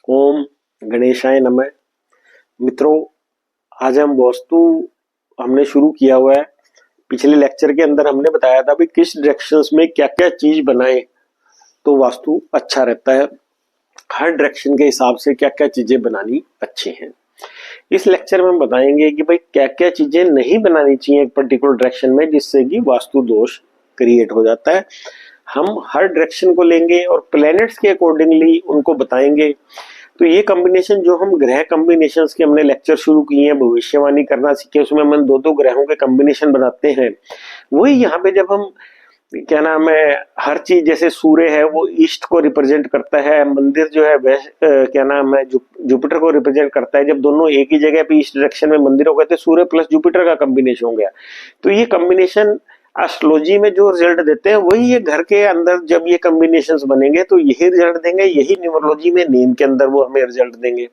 ओम गणेशाय नमः। मित्रों, आज हम वास्तु हमने शुरू किया हुआ है। पिछले लेक्चर के अंदर हमने बताया था भी किस डायरेक्शंस में क्या क्या चीज बनाए तो वास्तु अच्छा रहता है। हर डायरेक्शन के हिसाब से क्या क्या चीजें बनानी अच्छी हैं। इस लेक्चर में हम बताएंगे कि भाई क्या क्या चीजें नहीं बनानी चाहिए एक पर्टिकुलर डायरेक्शन में, जिससे कि वास्तु दोष क्रिएट हो जाता है। हम हर डायरेक्शन को लेंगे और प्लैनेट्स के अकॉर्डिंगली उनको बताएंगे। तो ये कॉम्बिनेशन जो हम ग्रह कॉम्बिनेशंस के हमने लेक्चर शुरू किए हैं, भविष्यवाणी करना सीखे, उसमें हम दो दो ग्रहों के कॉम्बिनेशन बनाते हैं। वही यहाँ पे जब हम क्या नाम है, हर चीज जैसे सूर्य है वो ईस्ट को रिप्रेजेंट करता है, मंदिर जो है वेस्ट क्या नाम है जुपिटर को रिप्रेजेंट करता है। जब दोनों एक ही जगह पे ईस्ट डायरेक्शन में मंदिर हो गए तो सूर्य प्लस जुपिटर का कॉम्बिनेशन हो गया। तो ये कॉम्बिनेशन एस्ट्रोलॉजी में जो रिजल्ट देते हैं वही ये घर के अंदर जब ये कॉम्बिनेशंस बनेंगे तो यही रिजल्ट देंगे, यही न्यूमरोलॉजी में नेम के अंदर वो हमें रिजल्ट देंगे।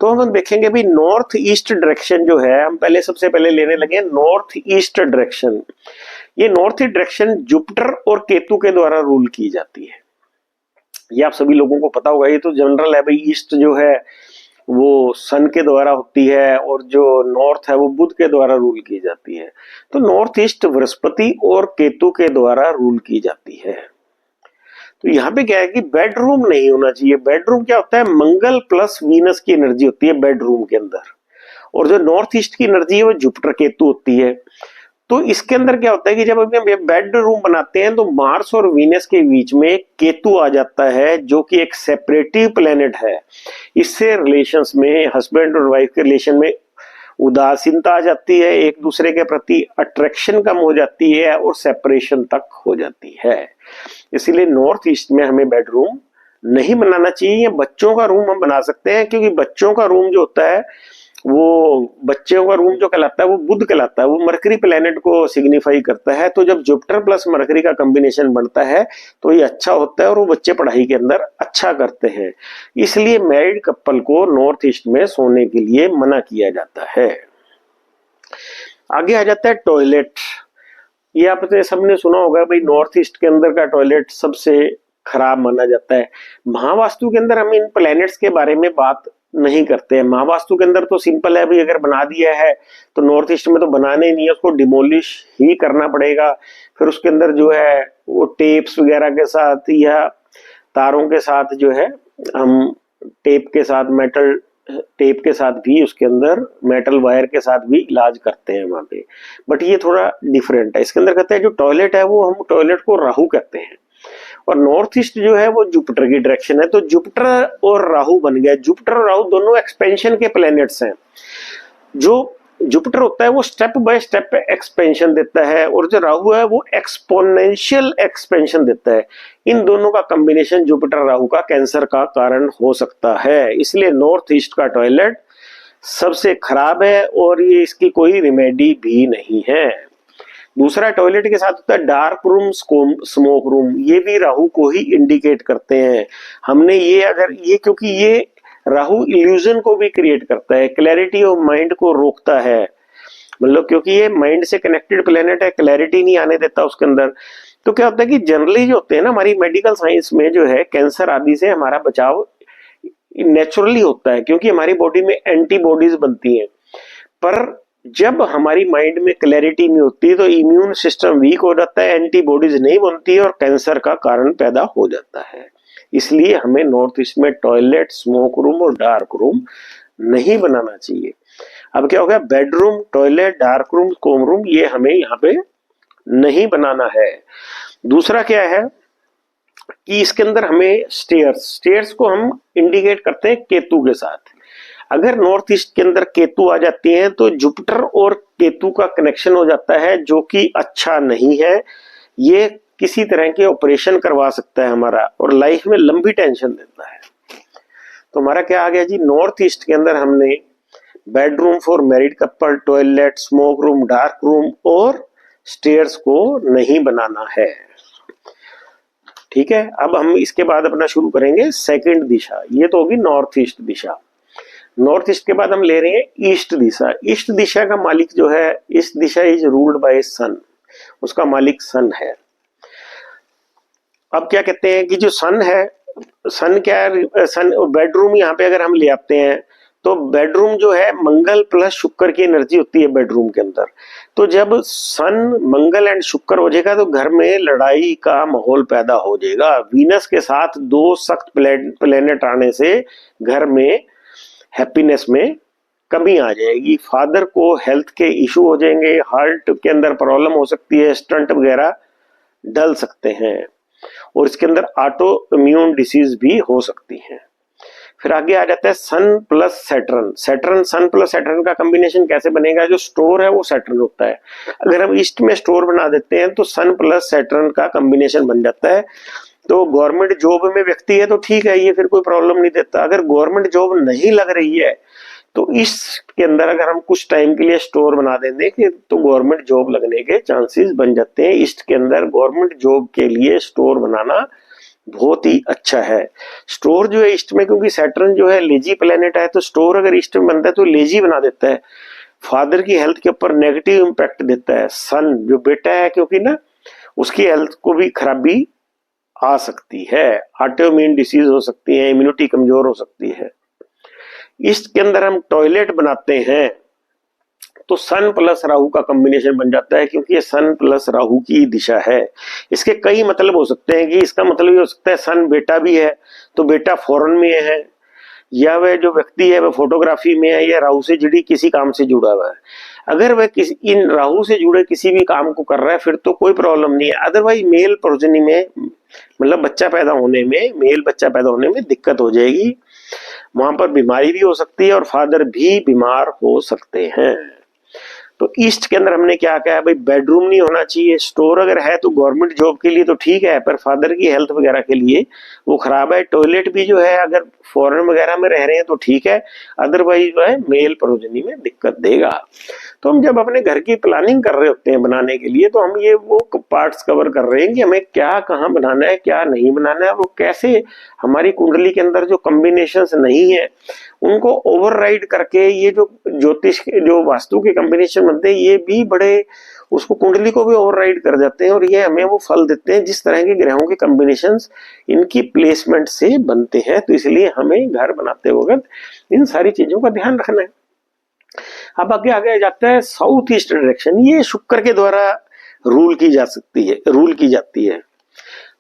तो हम देखेंगे भी नॉर्थ ईस्ट डायरेक्शन जो है, हम पहले सबसे पहले लेने लगे नॉर्थ ईस्ट डायरेक्शन। ये नॉर्थ ईस्ट डायरेक्शन जुपिटर और केतु के द्वारा रूल की जाती है। ये आप सभी लोगों को पता होगा, ये तो जनरल है भाई। ईस्ट जो है वो सन के द्वारा होती है और जो नॉर्थ है वो बुध के द्वारा रूल की जाती है। तो नॉर्थ ईस्ट बृहस्पति और केतु के द्वारा रूल की जाती है। तो यहाँ पे क्या है कि बेडरूम नहीं होना चाहिए। बेडरूम क्या होता है, मंगल प्लस वीनस की एनर्जी होती है बेडरूम के अंदर, और जो नॉर्थ ईस्ट की एनर्जी है वो जुपिटर केतु होती है। तो इसके अंदर क्या होता है कि जब हम बेडरूम बनाते हैं तो मार्स और वीनस के बीच में केतु आ जाता है, जो कि एक सेपरेटिव प्लेनेट है। इससे रिलेशंस में, हस्बैंड और वाइफ के रिलेशन में उदासीनता आ जाती है, एक दूसरे के प्रति अट्रैक्शन कम हो जाती है और सेपरेशन तक हो जाती है। इसीलिए नॉर्थ ईस्ट में हमें बेडरूम नहीं बनाना चाहिए। बच्चों का रूम हम बना सकते हैं, क्योंकि बच्चों का रूम जो होता है वो बच्चों का रूम जो कहलाता है वो बुध कहलाता है, वो मरकरी प्लेनेट को सिग्निफाई करता है। तो जब जुपिटर प्लस मरकरी का कॉम्बिनेशन बनता है तो ये अच्छा होता है और वो बच्चे पढ़ाई के अंदर अच्छा करते हैं। इसलिए मैरिड कपल को नॉर्थ ईस्ट में सोने के लिए मना किया जाता है। आगे आ जाता है टॉयलेट। ये आपने सबने सुना होगा भाई, नॉर्थ ईस्ट के अंदर का टॉयलेट सबसे खराब माना जाता है। महावास्तु के अंदर हम इन प्लैनेट्स के बारे में बात नहीं करते हैं। महावास्तु के अंदर तो सिंपल है भाई, अगर बना दिया है तो नॉर्थ ईस्ट में तो बनाने नहीं है, उसको डिमोलिश ही करना पड़ेगा। फिर उसके अंदर जो है वो टेप्स वगैरह के साथ या तारों के साथ जो है, हम टेप के साथ, मेटल टेप के साथ भी, उसके अंदर मेटल वायर के साथ भी इलाज करते हैं वहां पे। बट ये थोड़ा डिफरेंट है। इसके अंदर कहते हैं जो टॉयलेट है वो हम टॉयलेट को राहु कहते हैं, और नॉर्थ ईस्ट जो है वो जुपिटर की डायरेक्शन है। तो जुपिटर और राहु बन गया। जुपिटर और राहु दोनों एक्सपेंशन के प्लैनेट्स हैं। जो जुपिटर होता है वो स्टेप बाय स्टेप एक्सपेंशन देता है, और जो राहु है वो एक्सपोनेंशियल एक्सपेंशन देता है। इन दोनों का कॉम्बिनेशन जुपिटर राहु का कैंसर का कारण हो सकता है। इसलिए नॉर्थ ईस्ट का टॉयलेट सबसे खराब है और ये इसकी कोई रिमेडी भी नहीं है। दूसरा टॉयलेट के साथ होता है डार्क रूम, स्मोक रूम। ये भी राहु को ही इंडिकेट करते हैं। हमने ये अगर ये, क्योंकि ये राहु इल्यूजन को भी क्रिएट करता है, क्लैरिटी ऑफ माइंड को रोकता है। मतलब क्योंकि ये माइंड से कनेक्टेड प्लेनेट है, क्लैरिटी नहीं आने देता उसके अंदर। तो क्या होता है कि जनरली जो होते हैं ना, हमारी मेडिकल साइंस में जो है कैंसर आदि से हमारा बचाव नेचुरली होता है, क्योंकि हमारी बॉडी में एंटीबॉडीज बनती हैं। पर जब हमारी माइंड में क्लैरिटी नहीं होती तो इम्यून सिस्टम वीक हो जाता है, एंटीबॉडीज नहीं बनती और कैंसर का कारण पैदा हो जाता है। इसलिए हमें नॉर्थ ईस्ट में टॉयलेट, स्मोक रूम और डार्क रूम नहीं बनाना चाहिए। अब क्या हो गया, bedroom, toilet, dark room, smoke room, ये हमें यहाँ पे नहीं बनाना है। दूसरा क्या है कि इसके अंदर हमें स्टेयर्स को हम इंडिकेट करते हैं केतु के साथ। अगर नॉर्थ ईस्ट के अंदर केतु आ जाती हैं तो जुपिटर और केतु का कनेक्शन हो जाता है, जो कि अच्छा नहीं है। ये किसी तरह के ऑपरेशन करवा सकता है हमारा, और लाइफ में लंबी टेंशन देता है। तो हमारा क्या आ गया जी, नॉर्थ ईस्ट के अंदर हमने bedroom for married couple, toilet, smoke room, dark room और स्टेयर्स को नहीं बनाना है। ठीक है, अब हम इसके बाद अपना शुरू करेंगे सेकंड दिशा। ये तो होगी नॉर्थ ईस्ट दिशा। नॉर्थ ईस्ट के बाद हम ले रहे हैं ईस्ट दिशा। ईस्ट दिशा का मालिक जो है, इस दिशा इज रूल्ड बाय सन, उसका मालिक सन है। अब क्या कहते हैं कि जो सन है सन क्या है, सन बेडरूम यहाँ पे अगर हम ले आते हैं तो बेडरूम जो है मंगल प्लस शुक्र की एनर्जी होती है बेडरूम के अंदर। तो जब सन मंगल एंड शुक्र हो जाएगा तो घर में लड़ाई का माहौल पैदा हो जाएगा। वीनस के साथ दो सख्त प्लेनेट आने से घर में हैप्पीनेस में कमी आ जाएगी। फादर को हेल्थ के इशू हो जाएंगे, हार्ट के अंदर प्रॉब्लम हो सकती है, स्टंट वगैरह डल सकते हैं और इसके अंदर ऑटो इम्यून डिसीज भी हो सकती है। फिर आगे आ जाता है सन प्लस सैटर्न। सैटर्न सन प्लस सैटर्न का कॉम्बिनेशन कैसे बनेगा? जो स्टोर है वो सैटर्न होता है। अगर हम ईस्ट में स्टोर बना देते हैं तो सन प्लस सैटर्न का कॉम्बिनेशन बन जाता है। तो गवर्नमेंट जॉब में व्यक्ति है तो ठीक है, ये फिर कोई प्रॉब्लम नहीं देता। अगर गवर्नमेंट जॉब नहीं लग रही है तो इसके अंदर अगर हम कुछ टाइम के लिए स्टोर बना देंगे कि तो गवर्नमेंट जॉब लगने के चांसेस बन जाते हैं। ईस्ट के अंदर गवर्नमेंट जॉब के लिए स्टोर बनाना बहुत ही अच्छा है। स्टोर जो है ईस्ट में, क्योंकि सैटर्न जो है लेजी प्लेनेट है, तो स्टोर अगर ईस्ट में बनता है तो लेजी बना देता है, फादर की हेल्थ के ऊपर नेगेटिव इंपैक्ट देता है। सन जो बेटा है, क्योंकि ना उसकी हेल्थ को भी खराबी आ सकती है, ऑटोइम्यून डिसीज हो सकती है, इम्यूनिटी कमजोर हो सकती है। ईस्ट के अंदर हम टॉयलेट बनाते हैं तो सन प्लस राहु का कॉम्बिनेशन बन जाता है, क्योंकि ये सन प्लस राहु की दिशा है। इसके कई मतलब हो सकते हैं कि इसका मतलब ये हो सकता है सन बेटा भी है तो बेटा फॉरेन में है, या वह जो व्यक्ति है वह फोटोग्राफी में है, या राहु से जुड़ी किसी काम से जुड़ा हुआ है। अगर वह किसी इन राहु से जुड़े किसी भी काम को कर रहा है फिर तो कोई प्रॉब्लम नहीं है। अदरवाइज मेल प्रोजेनी में, मतलब बच्चा पैदा होने में, मेल बच्चा पैदा होने में दिक्कत हो जाएगी। वहां पर बीमारी भी हो सकती है और फादर भी बीमार हो सकते हैं। तो ईस्ट के अंदर हमने क्या कहा भाई, बेडरूम नहीं होना चाहिए। स्टोर अगर है तो गवर्नमेंट जॉब के लिए तो ठीक है, पर फादर की हेल्थ वगैरह के लिए वो खराब है। टॉयलेट भी जो है अगर फॉरेन वगैरह में रह रहे हैं तो ठीक है, अदरवाइज जो है मेल प्रोजेनी में दिक्कत देगा। तो हम जब अपने घर की प्लानिंग कर रहे होते हैं बनाने के लिए, तो हम ये वो पार्ट्स कवर कर रहे हैं कि हमें क्या कहाँ बनाना है, क्या नहीं बनाना है, वो कैसे हमारी कुंडली के अंदर जो कॉम्बिनेशंस नहीं है उनको ओवरराइड करके ये जो ज्योतिष के जो वास्तु के कॉम्बिनेशन बनते हैं ये भी बड़े उसको कुंडली को भी ओवरराइड कर जाते हैं और ये हमें वो फल देते हैं जिस तरह के ग्रहों के कॉम्बिनेशंस इनकी प्लेसमेंट से बनते हैं। तो इसलिए हमें घर बनाते वक्त इन सारी चीजों का ध्यान रखना है। अब आगे आगे जाता है साउथ ईस्ट डायरेक्शन। ये शुक्र के द्वारा रूल की जाती है।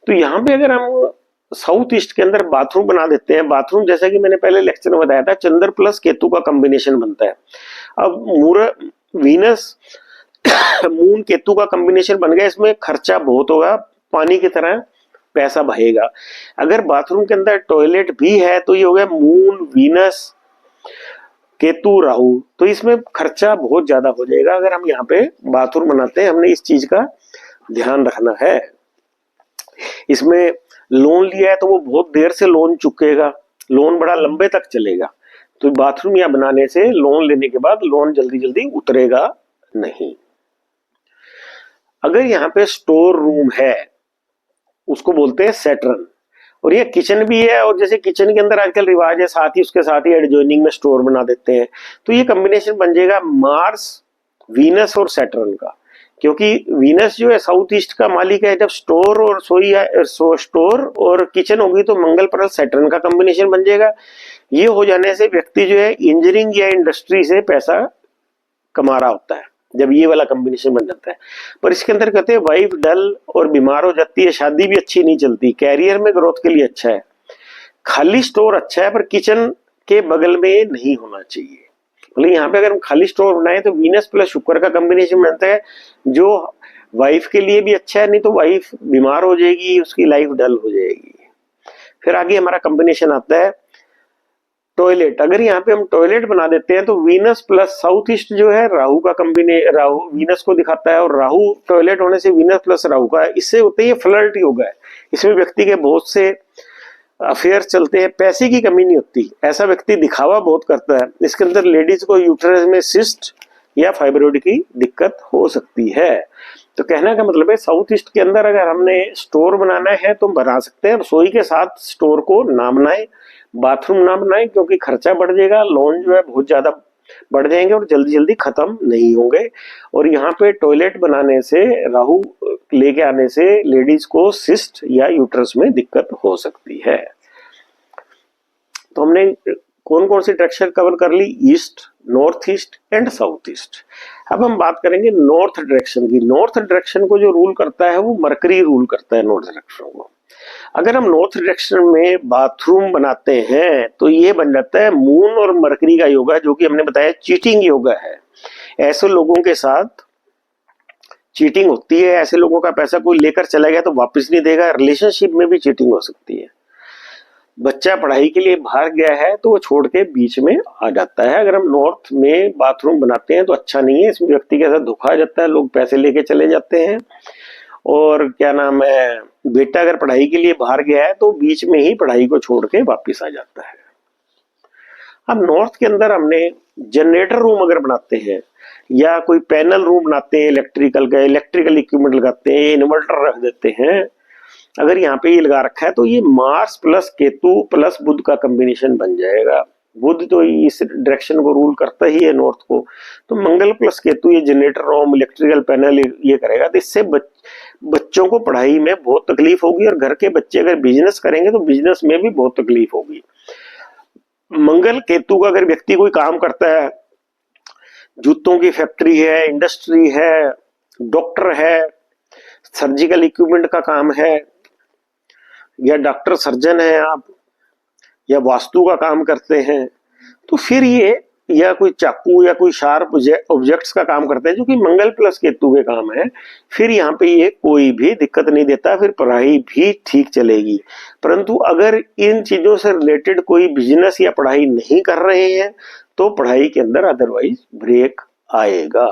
तो यहाँ पे अगर हम साउथ ईस्ट के अंदर बाथरूम बना देते हैं, बाथरूम जैसा कि मैंने पहले लेक्चर में बताया था चंद्र प्लस केतु का कॉम्बिनेशन बनता है। अब वीनस मून केतु का कॉम्बिनेशन बन गया, इसमें खर्चा बहुत होगा, पानी की तरह पैसा बहेगा। अगर बाथरूम के अंदर टॉयलेट भी है तो ये हो गया मून वीनस केतु राहु, तो इसमें खर्चा बहुत ज्यादा हो जाएगा। अगर हम यहाँ पे बाथरूम बनाते हैं हमने इस चीज का ध्यान रखना है। इसमें लोन लिया है तो वो बहुत देर से लोन चुकेगा, लोन बड़ा लंबे तक चलेगा। तो बाथरूम यहाँ बनाने से लोन लेने के बाद लोन जल्दी जल्दी उतरेगा नहीं। अगर यहाँ पे स्टोर रूम है उसको बोलते हैं सैटर्न, और ये किचन भी है, और जैसे किचन के अंदर आजकल रिवाज है साथ ही उसके साथ ही एडजॉइनिंग में स्टोर बना देते हैं, तो ये कॉम्बिनेशन बन जाएगा मार्स वीनस और सैटर्न का। क्योंकि वीनस जो है साउथ ईस्ट का मालिक है, जब स्टोर और स्टोर और किचन होगी तो मंगल पर सैटर्न का कॉम्बिनेशन बन जाएगा। ये हो जाने से व्यक्ति जो है इंजीनियरिंग या इंडस्ट्री से पैसा कमा रहा होता है जब ये वाला कॉम्बिनेशन बन जाता है। पर इसके अंदर कहते हैं वाइफ डल और बीमार हो जाती है, शादी भी अच्छी नहीं चलती, कैरियर में ग्रोथ के लिए अच्छा है। खाली स्टोर अच्छा है पर किचन के बगल में नहीं होना चाहिए। मतलब यहाँ पे अगर हम खाली स्टोर बनाए तो वीनस प्लस शुक्र का कॉम्बिनेशन बनता है जो वाइफ के लिए भी अच्छा है, नहीं तो वाइफ बीमार हो जाएगी, उसकी लाइफ डल हो जाएगी। फिर आगे हमारा कॉम्बिनेशन आता है टॉयलेट। अगर यहाँ पे हम टॉयलेट बना देते हैं तो वीनस प्लस साउथ ईस्ट जो है राहु का राहु वीनस को दिखाता है, और राहु टॉयलेट होने से वीनस प्लस राहु का है। इससे होते ही फ्लर्ट योगा है, इसमें व्यक्ति के बहुत से अफेयर्स चलते हैं, पैसे की कमी नहीं होती, ऐसा व्यक्ति दिखावा बहुत करता है। इसके अंदर लेडीज को यूट्रस में सिस्ट या फाइब्रोइड की दिक्कत हो सकती है। तो कहने का मतलब है साउथ ईस्ट के अंदर अगर हमने स्टोर बनाना है तो बना सकते हैं, रसोई के साथ स्टोर को ना बनाए, बाथरूम ना बनाए, क्योंकि खर्चा बढ़ जाएगा, लोन जो है बहुत ज्यादा बढ़ जाएंगे और जल्दी जल्दी खत्म नहीं होंगे। और यहाँ पे टॉयलेट बनाने से राहु लेके आने से लेडीज को सिस्ट या यूट्रस में दिक्कत हो सकती है। तो हमने कौन कौन सी डायरेक्शन कवर कर ली? East, north east and south east. अब हम बात करेंगे नॉर्थ डायरेक्शन की। नॉर्थ डायरेक्शन को जो रूल करता है वो मरकरी रूल करता है नॉर्थ डायरेक्शन को। अगर हम नॉर्थ डायरेक्शन में बाथरूम बनाते हैं तो ये बन जाता है मून और मरकरी का योगा, जो कि हमने बताया चीटिंग योगा है। ऐसे लोगों के साथ चीटिंग होती है, ऐसे लोगों का पैसा कोई लेकर चला गया तो वापस नहीं देगा। रिलेशनशिप में भी चीटिंग हो सकती है। बच्चा पढ़ाई के लिए बाहर गया है तो वो छोड़ के बीच में आ जाता है। अगर हम नॉर्थ में बाथरूम बनाते हैं तो अच्छा नहीं है, इसमें व्यक्ति के साथ धोखा आ जाता है, लोग पैसे लेके चले जाते हैं। और क्या नाम है, बेटा अगर पढ़ाई के लिए बाहर गया है तो बीच में ही पढ़ाई को छोड़ के वापिस आ जाता है। अब नॉर्थ के अंदर हमने जनरेटर रूम अगर बनाते हैं या कोई पैनल रूम बनाते हैं इलेक्ट्रिकल का, इलेक्ट्रिकल इक्विपमेंट लगाते हैं, इन्वर्टर रख देते हैं, अगर यहाँ पे ये लगा रखा है तो ये मार्स प्लस केतु प्लस बुध का कॉम्बिनेशन बन जाएगा। बुध तो इस डायरेक्शन को रूल करता ही है नॉर्थ को, तो मंगल प्लस केतु ये जनरेटर रूम इलेक्ट्रिकल पैनल ये करेगा। तो इससे बच्चों को पढ़ाई में बहुत तकलीफ होगी, और घर के बच्चे अगर बिजनेस करेंगे तो बिजनेस में भी बहुत तकलीफ होगी। मंगल केतु का अगर व्यक्ति कोई काम करता है, जूतों की फैक्ट्री है, इंडस्ट्री है, डॉक्टर है, सर्जिकल इक्विपमेंट का काम है, या डॉक्टर सर्जन है आप, या वास्तु का काम करते हैं, तो फिर ये या कोई चाकू या कोई शार्प ऑब्जेक्ट्स का काम करते हैं जो कि मंगल प्लस केतु के काम है, फिर यहाँ पे ये कोई भी दिक्कत नहीं देता, फिर पढ़ाई भी ठीक चलेगी। परंतु अगर इन चीजों से रिलेटेड कोई बिजनेस या पढ़ाई नहीं कर रहे हैं तो पढ़ाई के अंदर अदरवाइज ब्रेक आएगा।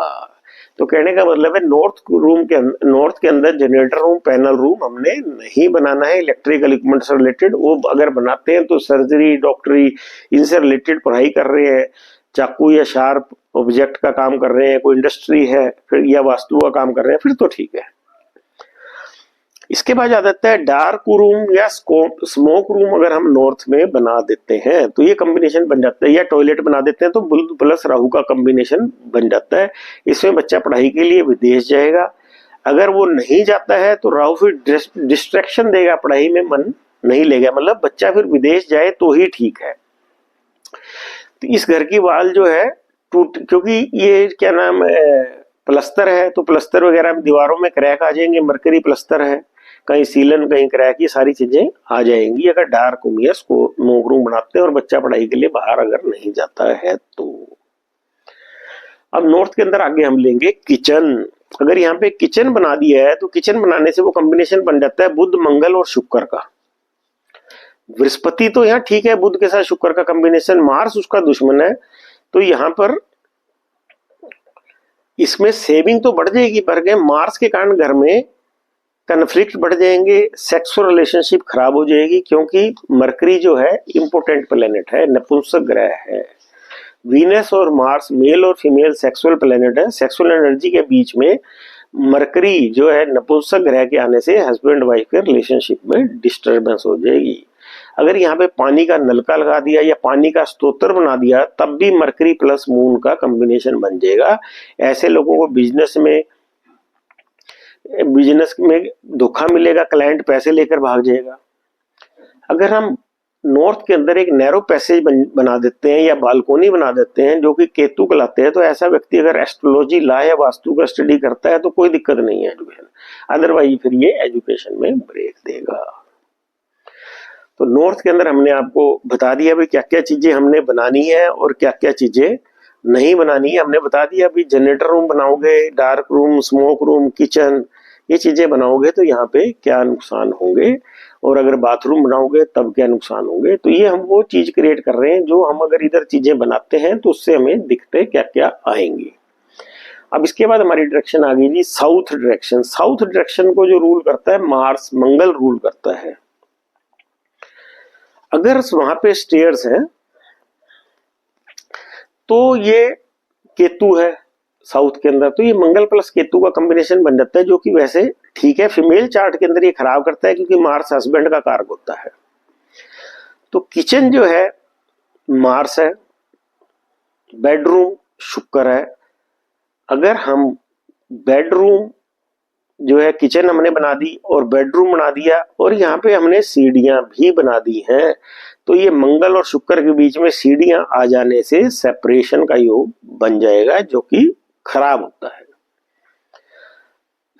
तो कहने का मतलब है नॉर्थ के अंदर जनरेटर रूम पैनल रूम हमने नहीं बनाना है इलेक्ट्रिकल इक्विपमेंट से रिलेटेड। वो अगर बनाते हैं तो सर्जरी डॉक्टरी इनसे रिलेटेड पढ़ाई कर रहे हैं, चाकू या शार्प ऑब्जेक्ट का काम कर रहे हैं, कोई इंडस्ट्री है फिर या वास्तु का काम कर रहे हैं, फिर तो ठीक है। इसके बाद आ जाता है डार्क रूम या स्मोक रूम। अगर हम नॉर्थ में बना देते हैं तो ये कॉम्बिनेशन बन जाता है, या टॉयलेट बना देते हैं तो बुध प्लस राहु का कॉम्बिनेशन बन जाता है। इसमें बच्चा पढ़ाई के लिए विदेश जाएगा। अगर वो नहीं जाता है तो राहु फिर डिस्ट्रैक्शन देगा, पढ़ाई में मन नहीं लेगा, मतलब बच्चा फिर विदेश जाए तो ही ठीक है। तो इस घर की वाल जो है क्योंकि ये क्या नाम है प्लस्तर है, तो प्लस्तर वगैरह दीवारों में क्रैक आ जाएंगे, मरकरी प्लस्तर है, कहीं सीलन कहीं क्रैक, ये सारी चीजें आ जाएंगी अगर डार्क रूम या स्मोक रूम बनाते हैं और बच्चा पढ़ाई के लिए बाहर अगर नहीं जाता है तो। अब नॉर्थ के अंदर आगे हम लेंगे किचन। अगर यहाँ पे किचन बना दिया है तो किचन बनाने से वो कॉम्बिनेशन बन जाता है बुध मंगल और शुक्र का। बृहस्पति तो यहाँ ठीक है, बुध के साथ शुक्र का कॉम्बिनेशन, मार्स उसका दुश्मन है, तो यहाँ पर इसमें सेविंग तो बढ़ जाएगी, पर मार्स के कारण घर में कन्फ्लिक्ट बढ़ जाएंगे, सेक्सुअल रिलेशनशिप खराब हो जाएगी, क्योंकि मरकरी जो है इंपोर्टेंट प्लेनेट है, नपुंसक ग्रह है। वीनस और मार्स मेल और फीमेल सेक्सुअल प्लेनेट है। सेक्सुअल एनर्जी के बीच में मरकरी जो है नपुंसक ग्रह के आने से हस्बैंड वाइफ के रिलेशनशिप में डिस्टर्बेंस हो जाएगी। अगर यहाँ पे पानी का नलका लगा दिया या पानी का स्तोत्र बना दिया तब भी मरकरी प्लस मून का कॉम्बिनेशन बन जाएगा। ऐसे लोगों को बिजनेस में धोखा मिलेगा, क्लाइंट पैसे लेकर भाग जाएगा। अगर हम नॉर्थ के अंदर एक नैरो पैसेज बना देते हैं या बालकोनी बना देते हैं जो कि केतु कहलाते हैं, तो ऐसा व्यक्ति अगर एस्ट्रोलॉजी ला या वास्तु का स्टडी करता है तो कोई दिक्कत नहीं है एजुकेशन, अदरवाइज फिर ये एजुकेशन में ब्रेक देगा। तो नॉर्थ के अंदर हमने आपको बता दिया भाई क्या क्या चीजें हमने बनानी है और क्या क्या चीजें नहीं बनानी है। हमने बता दिया अभी जनरेटर रूम बनाओगे, dark room, smoke room, kitchen, ये चीजें बनाओगे तो यहाँ पे क्या नुकसान होंगे, और अगर बाथरूम बनाओगे तब क्या नुकसान होंगे। तो ये हम वो चीज क्रिएट कर रहे हैं जो हम अगर इधर चीजें बनाते हैं तो उससे हमें दिक्कतें क्या क्या आएंगी। अब इसके बाद हमारी डायरेक्शन आ गई जी साउथ डायरेक्शन। साउथ डायरेक्शन को जो रूल करता है मार्स, मंगल रूल करता है। अगर वहां पे स्टेयर्स है तो ये केतु है साउथ के अंदर, तो ये मंगल प्लस केतु का कॉम्बिनेशन बन जाता है, जो कि वैसे ठीक है, फीमेल चार्ट के अंदर ये खराब करता है क्योंकि मार्स हस्बैंड का कारक होता है। तो किचन जो है मार्स है, बेडरूम शुक्र है। अगर हम बेडरूम जो है किचन हमने बना दी और बेडरूम बना दिया और यहाँ पे हमने सीढ़ियां भी बना दी हैं, तो ये मंगल और शुक्र के बीच में सीढ़ियां आ जाने से सेपरेशन का योग बन जाएगा, जो कि खराब होता है।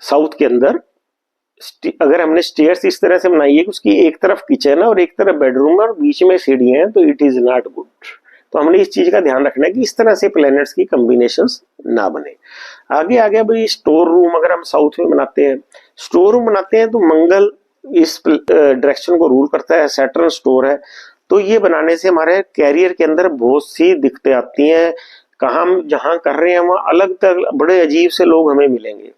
साउथ के अंदर अगर हमने स्टेयर्स इस तरह से बनाई है कि उसकी एक तरफ किचन है और एक तरफ बेडरूम है और बीच में सीढ़ियां हैं, तो इट इज नॉट गुड। तो हमने इस चीज का ध्यान रखना है कि इस तरह से प्लैनेट्स की कॉम्बिनेशंस ना बने। आगे आगे भाई स्टोर रूम अगर हम साउथ में बनाते हैं, स्टोर रूम बनाते हैं तो मंगल इस डायरेक्शन को रूल करता है, सैटर्न स्टोर है। तो ये बनाने से हमारे कैरियर के अंदर बहुत सी दिक्कतें आती हैं। काम जहां कर रहे हैं वहां अलग अलग बड़े अजीब से लोग हमें मिलेंगे।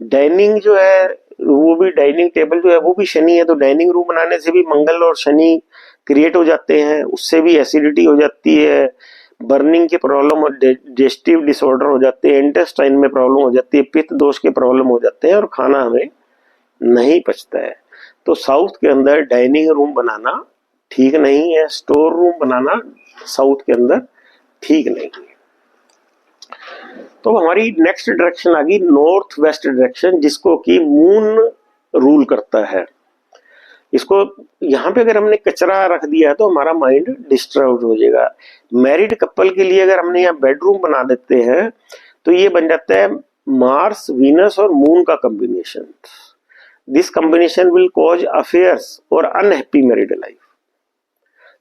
डाइनिंग जो है वो भी, डाइनिंग टेबल जो है वो भी शनि है, तो डाइनिंग रूम बनाने से भी मंगल और शनि क्रिएट हो जाते हैं, उससे भी एसिडिटी हो जाती है, बर्निंग की प्रॉब्लम और डाइजेस्टिव डिसऑर्डर हो जाते हैं, इंटेस्टाइन में प्रॉब्लम हो जाती है, पित्त दोष के प्रॉब्लम हो जाते हैं और खाना हमें नहीं पचता है। तो साउथ के अंदर डाइनिंग रूम बनाना ठीक नहीं है, स्टोर रूम बनाना साउथ के अंदर ठीक नहीं है। तो हमारी नेक्स्ट डायरेक्शन आ गई नॉर्थ वेस्ट डायरेक्शन, जिसको कि मून रूल करता है। इसको यहाँ पे अगर हमने कचरा रख दिया तो हमारा माइंड डिस्टर्ब हो जाएगा। मैरिड कपल के लिए अगर हमने यहाँ बेडरूम बना देते हैं तो ये बन जाता है मार्स वीनस और मून का combination. This combination will cause affairs और अनहैप्पी मैरिड लाइफ।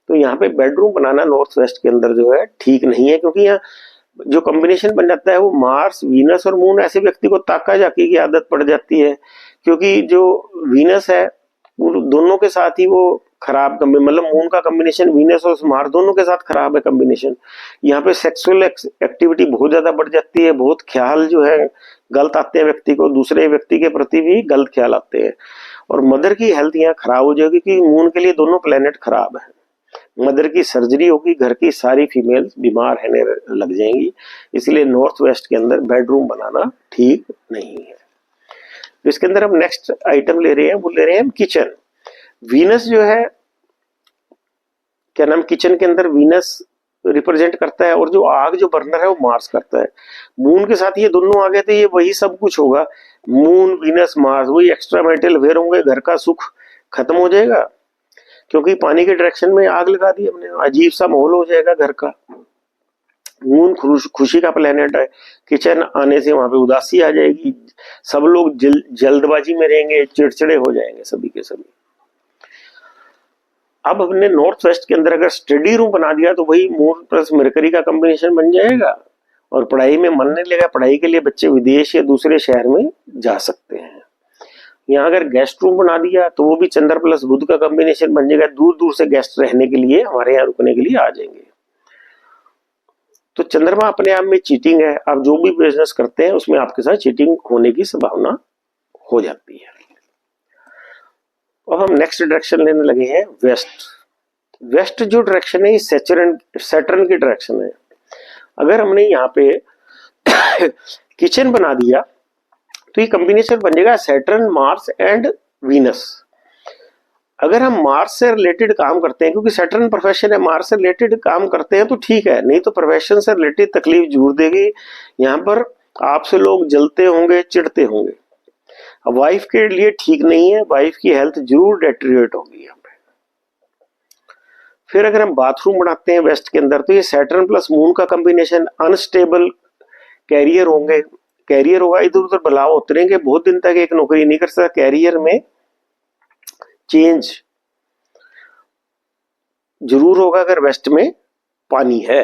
तो यहाँ पे बेडरूम बनाना नॉर्थ वेस्ट के अंदर जो है ठीक नहीं है, क्योंकि यहाँ जो कॉम्बिनेशन बन जाता है वो मार्स वीनस और मून, ऐसे व्यक्ति को ताका जाकी की आदत पड़ जाती है, क्योंकि जो वीनस है वो दोनों के साथ ही वो खराब मतलब मून का कॉम्बिनेशन वीनस और मार्स दोनों के साथ खराब है कॉम्बिनेशन। यहाँ पे सेक्सुअल एक्टिविटी बहुत ज्यादा बढ़ जाती है, बहुत ख्याल जो है गलत आते हैं व्यक्ति को, दूसरे व्यक्ति के प्रति भी गलत ख्याल आते हैं, और मदर की हेल्थ यहाँ खराब हो जाएगी क्योंकि मून के लिए दोनों प्लेनेट खराब है। मदर की सर्जरी होगी, घर की सारी फीमेल्स बीमार रहने लग जाएंगी, इसलिए नॉर्थ वेस्ट के अंदर बेडरूम बनाना ठीक नहीं है। तो इसके अंदर हम नेक्स्ट आइटम ले रहे हैं, वो ले रहे हैं किचन। वीनस जो है, क्या नाम, किचन के अंदर वीनस रिप्रेजेंट करता है और जो आग जो बर्नर है वो मार्स करता है। मून के साथ ये दोनों आ गए तो ये वही सब कुछ होगा, मून वीनस मार्स, वही एक्स्ट्रा मेटल अफेयर होंगे, घर का सुख खत्म हो जाएगा क्योंकि पानी के डायरेक्शन में आग लगा दी हमने, अजीब सा माहौल हो जाएगा घर का। मून खुशी का प्लेनेट है, किचन आने से वहां पे उदासी आ जाएगी, सब लोग जल्दबाजी में रहेंगे, चिड़चिड़े हो जाएंगे सभी के सभी। अब हमने नॉर्थ वेस्ट के अंदर अगर स्टडी रूम बना दिया तो वही मून प्लस मरकरी का कॉम्बिनेशन बन जाएगा और पढ़ाई में मन नहीं लगेगा, पढ़ाई के लिए बच्चे विदेश या दूसरे शहर में जा सकते हैं। यहाँ अगर गेस्ट रूम बना दिया तो वो भी चंद्र प्लस बुध का कॉम्बिनेशन बन जाएगा, दूर दूर से गेस्ट रहने के लिए हमारे यहाँ रुकने के लिए आ जाएंगे। तो चंद्रमा अपने आप में चीटिंग है, आप जो भी बिजनेस करते हैं उसमें आपके साथ चीटिंग होने की संभावना हो जाती है। अब हम नेक्स्ट डायरेक्शन लेने लगे हैं वेस्ट। वेस्ट जो डायरेक्शन है ये सैटर्न की डायरेक्शन है। अगर हमने यहाँ पे किचन बना दिया तो ये कॉम्बिनेशन बन जाएगा सैटर्न मार्स एंड वीनस। अगर हम मार्स से रिलेटेड काम करते हैं, क्योंकि सैटर्न प्रोफेशन है, मार्स से रिलेटेड काम करते हैं तो ठीक है, नहीं तो प्रोफेशन से रिलेटेड तकलीफ जरूर देगी। यहाँ पर आपसे लोग जलते होंगे, चिढ़ते होंगे, वाइफ के लिए ठीक नहीं है, वाइफ की हेल्थ जरूर डेटेरियोरेट होगी यहाँ पे। फिर अगर हम बाथरूम बनाते हैं वेस्ट के अंदर तो ये सैटर्न प्लस मून का कॉम्बिनेशन, अनस्टेबल कैरियर होंगे, कैरियर होगा, इधर उधर बलाव उतरेंगे, बहुत दिन तक एक नौकरी नहीं कर सकता, कैरियर में चेंज जरूर होगा अगर वेस्ट में पानी है।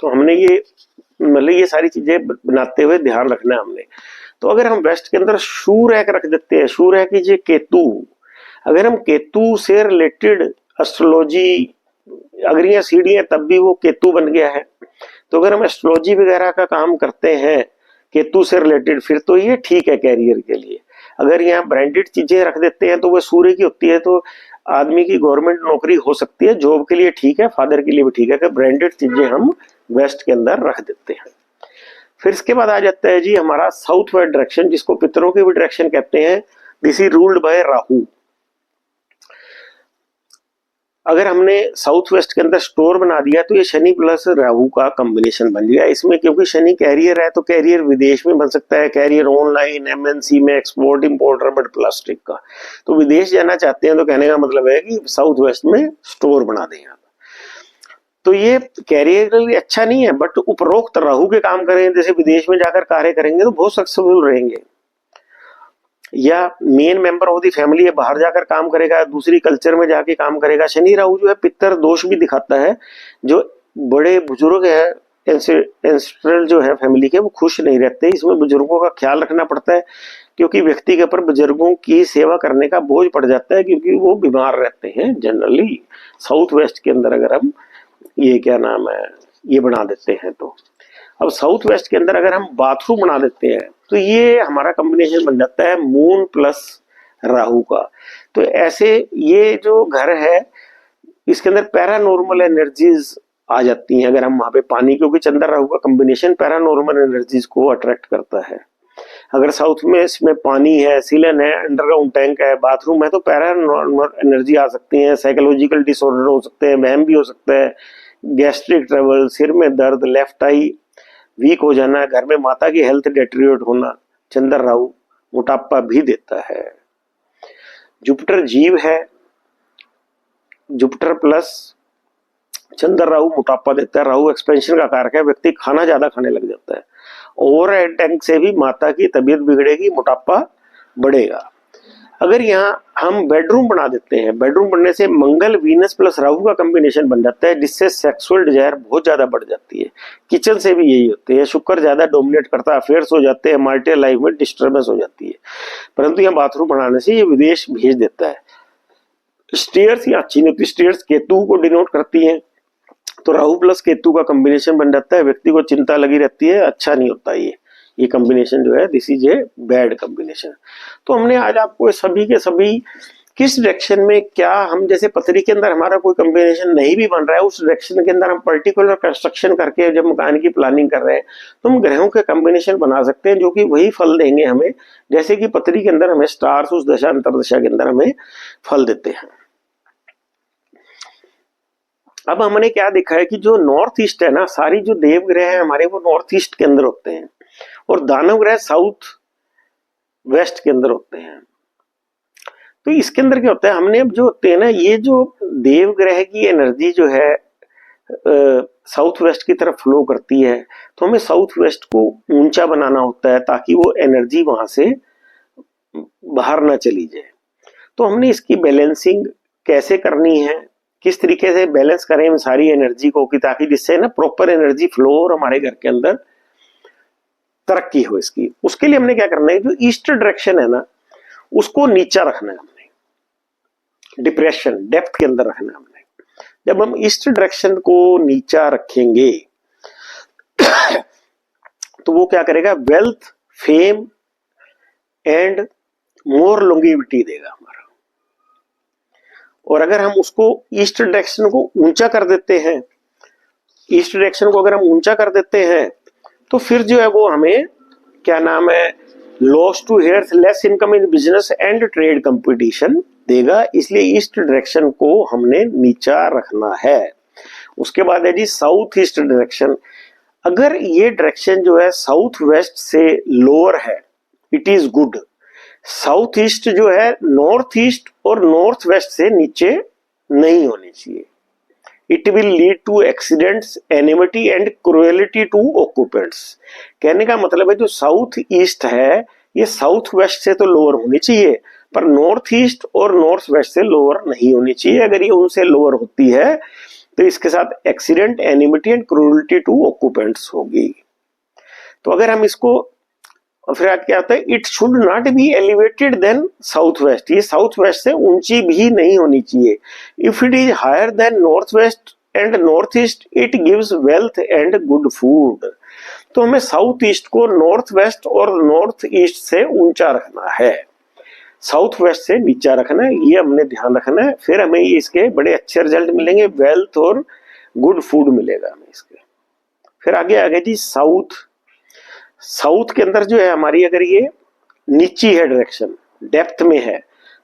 तो हमने ये मतलब ये सारी चीजें बनाते हुए ध्यान रखना है हमने। तो अगर हम वेस्ट के अंदर शू रैक रख देते हैं, शू रैक कीजिए केतु, अगर हम केतु से रिलेटेड एस्ट्रोलॉजी, अगर ये सीढ़ी है तब भी वो केतु बन गया है, तो अगर हम एस्ट्रोलॉजी वगैरह का काम करते हैं केतु से रिलेटेड फिर तो ये ठीक है कैरियर के लिए। अगर यहाँ ब्रांडेड चीजें रख देते हैं तो वो सूर्य की होती है, तो आदमी की गवर्नमेंट नौकरी हो सकती है, जॉब के लिए ठीक है, फादर के लिए भी ठीक है कि ब्रांडेड चीजें हम वेस्ट के अंदर रख देते हैं। फिर इसके बाद आ जाता है जी हमारा साउथ वेस्ट डायरेक्शन, जिसको पितरों की भी डायरेक्शन कहते हैं। This is ruled by Rahu. अगर हमने साउथ वेस्ट के अंदर स्टोर बना दिया तो ये शनि प्लस राहु का कॉम्बिनेशन बन गया इसमें, क्योंकि शनि कैरियर है तो कैरियर विदेश में बन सकता है, कैरियर ऑनलाइन, एमएनसी में, एक्सपोर्ट इंपोर्ट रबड़ प्लास्टिक का। तो विदेश जाना चाहते हैं तो कहने का मतलब है कि साउथ वेस्ट में स्टोर बना दें आप। तो ये कैरियर के लिए अच्छा नहीं है, बट उपरोक्त राहु के काम करें, जैसे विदेश में जाकर कार्य करेंगे तो बहुत सक्सेसफुल रहेंगे। या main member of the family है, बाहर जाकर काम करेगा, दूसरी कल्चर में जाके काम करेगा। शनि राहु जो है पितर दोष भी दिखाता है। जो बड़े बुजुर्ग है एंसेस्ट्रल जो है फैमिली के, वो खुश नहीं रहते। इसमें बुजुर्गों का ख्याल रखना पड़ता है, क्योंकि व्यक्ति के ऊपर बुजुर्गों की सेवा करने का बोझ पड़ जाता है, क्योंकि वो बीमार रहते हैं जनरली। साउथ वेस्ट के अंदर अगर हम ये क्या नाम है ये बना देते हैं तो, अब साउथ वेस्ट के अंदर अगर हम बाथरूम बना देते हैं तो ये हमारा कॉम्बिनेशन बन जाता है मून प्लस राहु का। तो ऐसे ये जो घर है इसके अंदर पैरानॉर्मल एनर्जीज आ जाती हैं अगर हम वहां पे पानी, क्योंकि चंद्र राहु का कॉम्बिनेशन पैरानॉर्मल एनर्जीज को अट्रैक्ट करता है। अगर साउथ में इसमें पानी है, सीलन है, अंडरग्राउंड टैंक है, बाथरूम है, तो पैरानॉर्मल एनर्जी आ सकती है, साइकोलॉजिकल डिसऑर्डर हो सकते हैं, वहम भी हो सकता है, गैस्ट्रिक ट्रबल, सिर में दर्द, लेफ्ट आई वीक हो जाना, घर में माता की हेल्थ डेटेरियोरेट होना। चंद्र राहु मोटापा भी देता है। जुपिटर जीव है, जुपिटर प्लस चंद्र राहु मोटापा देता है। राहु एक्सपेंशन का कारक है, व्यक्ति खाना ज्यादा खाने लग जाता है। ओवर टैंक से भी माता की तबीयत बिगड़ेगी, मोटापा बढ़ेगा। अगर यहाँ हम बेडरूम बना देते हैं, बेडरूम बनने से मंगल वीनस प्लस राहु का कॉम्बिनेशन बन जाता है, जिससे सेक्सुअल डिजायर बहुत ज्यादा बढ़ जाती है। किचन से भी यही होते हैं, शुक्र ज्यादा डोमिनेट करता है, अफेयर्स हो जाते हैं, मैरिटल लाइफ में डिस्टर्बेंस हो जाती है। परंतु यहाँ बाथरूम बनाने से ये विदेश भेज देता है। स्टेयर्स यहाँ अच्छी नहीं होती, स्टेयर्स केतु को डिनोट करती है, तो राहु प्लस केतु का कॉम्बिनेशन बन जाता है, व्यक्ति को चिंता लगी रहती है, अच्छा नहीं होता ये कॉम्बिनेशन जो है, this is a bad combination. तो हमने आज आपको सभी के सभी किस डायरेक्शन में क्या, हम जैसे पथरी के अंदर हमारा कोई कॉम्बिनेशन नहीं भी बन रहा है, उस डायरेक्शन के अंदर हम पर्टिकुलर कंस्ट्रक्शन करके जब मकान की प्लानिंग कर रहे हैं तो हम ग्रहों के कॉम्बिनेशन बना सकते हैं, जो कि वही फल देंगे हमें, जैसे कि पथरी के अंदर हमें स्टार्स उस दशा अंतरदशा के अंदर हमें फल देते हैं। अब हमने क्या देखा है कि जो नॉर्थ ईस्ट है ना, सारी जो देव ग्रह है हमारे वो नॉर्थ ईस्ट के अंदर होते हैं, और दानव ग्रह साउथ वेस्ट के अंदर होते हैं। तो इसके अंदर क्या होता है, हमने अब जो होते हैं ना, ये जो देव ग्रह की एनर्जी जो है साउथ वेस्ट की तरफ फ्लो करती है, तो हमें साउथ वेस्ट को ऊंचा बनाना होता है ताकि वो एनर्जी वहां से बाहर ना चली जाए। तो हमने इसकी बैलेंसिंग कैसे करनी है, किस तरीके से बैलेंस करें हम सारी एनर्जी को, कि ताकि जिससे ना प्रॉपर एनर्जी फ्लो और हमारे घर के अंदर तरक्की हो इसकी। उसके लिए हमने क्या करना है, जो ईस्ट डायरेक्शन है ना उसको नीचा रखना है हमने, डिप्रेशन डेप्थ के अंदर रखना है हमने। जब हम ईस्ट डायरेक्शन को नीचा रखेंगे तो वो क्या करेगा, wealth, fame and more longevity देगा हमारा। और अगर हम उसको ईस्ट डायरेक्शन को ऊंचा कर देते हैं, ईस्ट डायरेक्शन को अगर हम ऊंचा कर देते हैं तो फिर जो है वो हमें क्या नाम है, loss to heirs, less income in business and trade competition देगा। इसलिए ईस्ट डायरेक्शन को हमने नीचा रखना है। उसके बाद है जी साउथ ईस्ट डायरेक्शन। अगर ये डायरेक्शन जो है साउथ वेस्ट से लोअर है, it is good. South east जो है नॉर्थ ईस्ट और नॉर्थ वेस्ट से नीचे नहीं होनी चाहिए। It will lead to accidents, enmity and cruelty to occupants. कहने का मतलब है जो साउथ ईस्ट है ये साउथ वेस्ट से तो लोअर होनी चाहिए, पर नॉर्थ ईस्ट और नॉर्थ वेस्ट से लोअर नहीं होनी चाहिए। अगर ये उनसे लोअर होती है तो इसके साथ accident, enmity and cruelty to occupants होगी। तो अगर हम इसको, फिर क्या होता है, it should not be elevated then south west. ये साउथ वेस्ट से ऊंची भी नहीं होनी चाहिए। If it is higher then north west and north east, it gives wealth and good food. तो हमें साउथ ईस्ट को नॉर्थ वेस्ट और नॉर्थ ईस्ट से ऊंचा रखना है, साउथ वेस्ट से नीचा रखना है, ये हमने ध्यान रखना है। फिर हमें इसके बड़े अच्छे रिजल्ट मिलेंगे, वेल्थ और गुड फूड मिलेगा हमें इसके। फिर आगे आगे जी साउथ। साउथ के अंदर जो है हमारी, अगर ये नीची है डायरेक्शन, डेप्थ में है,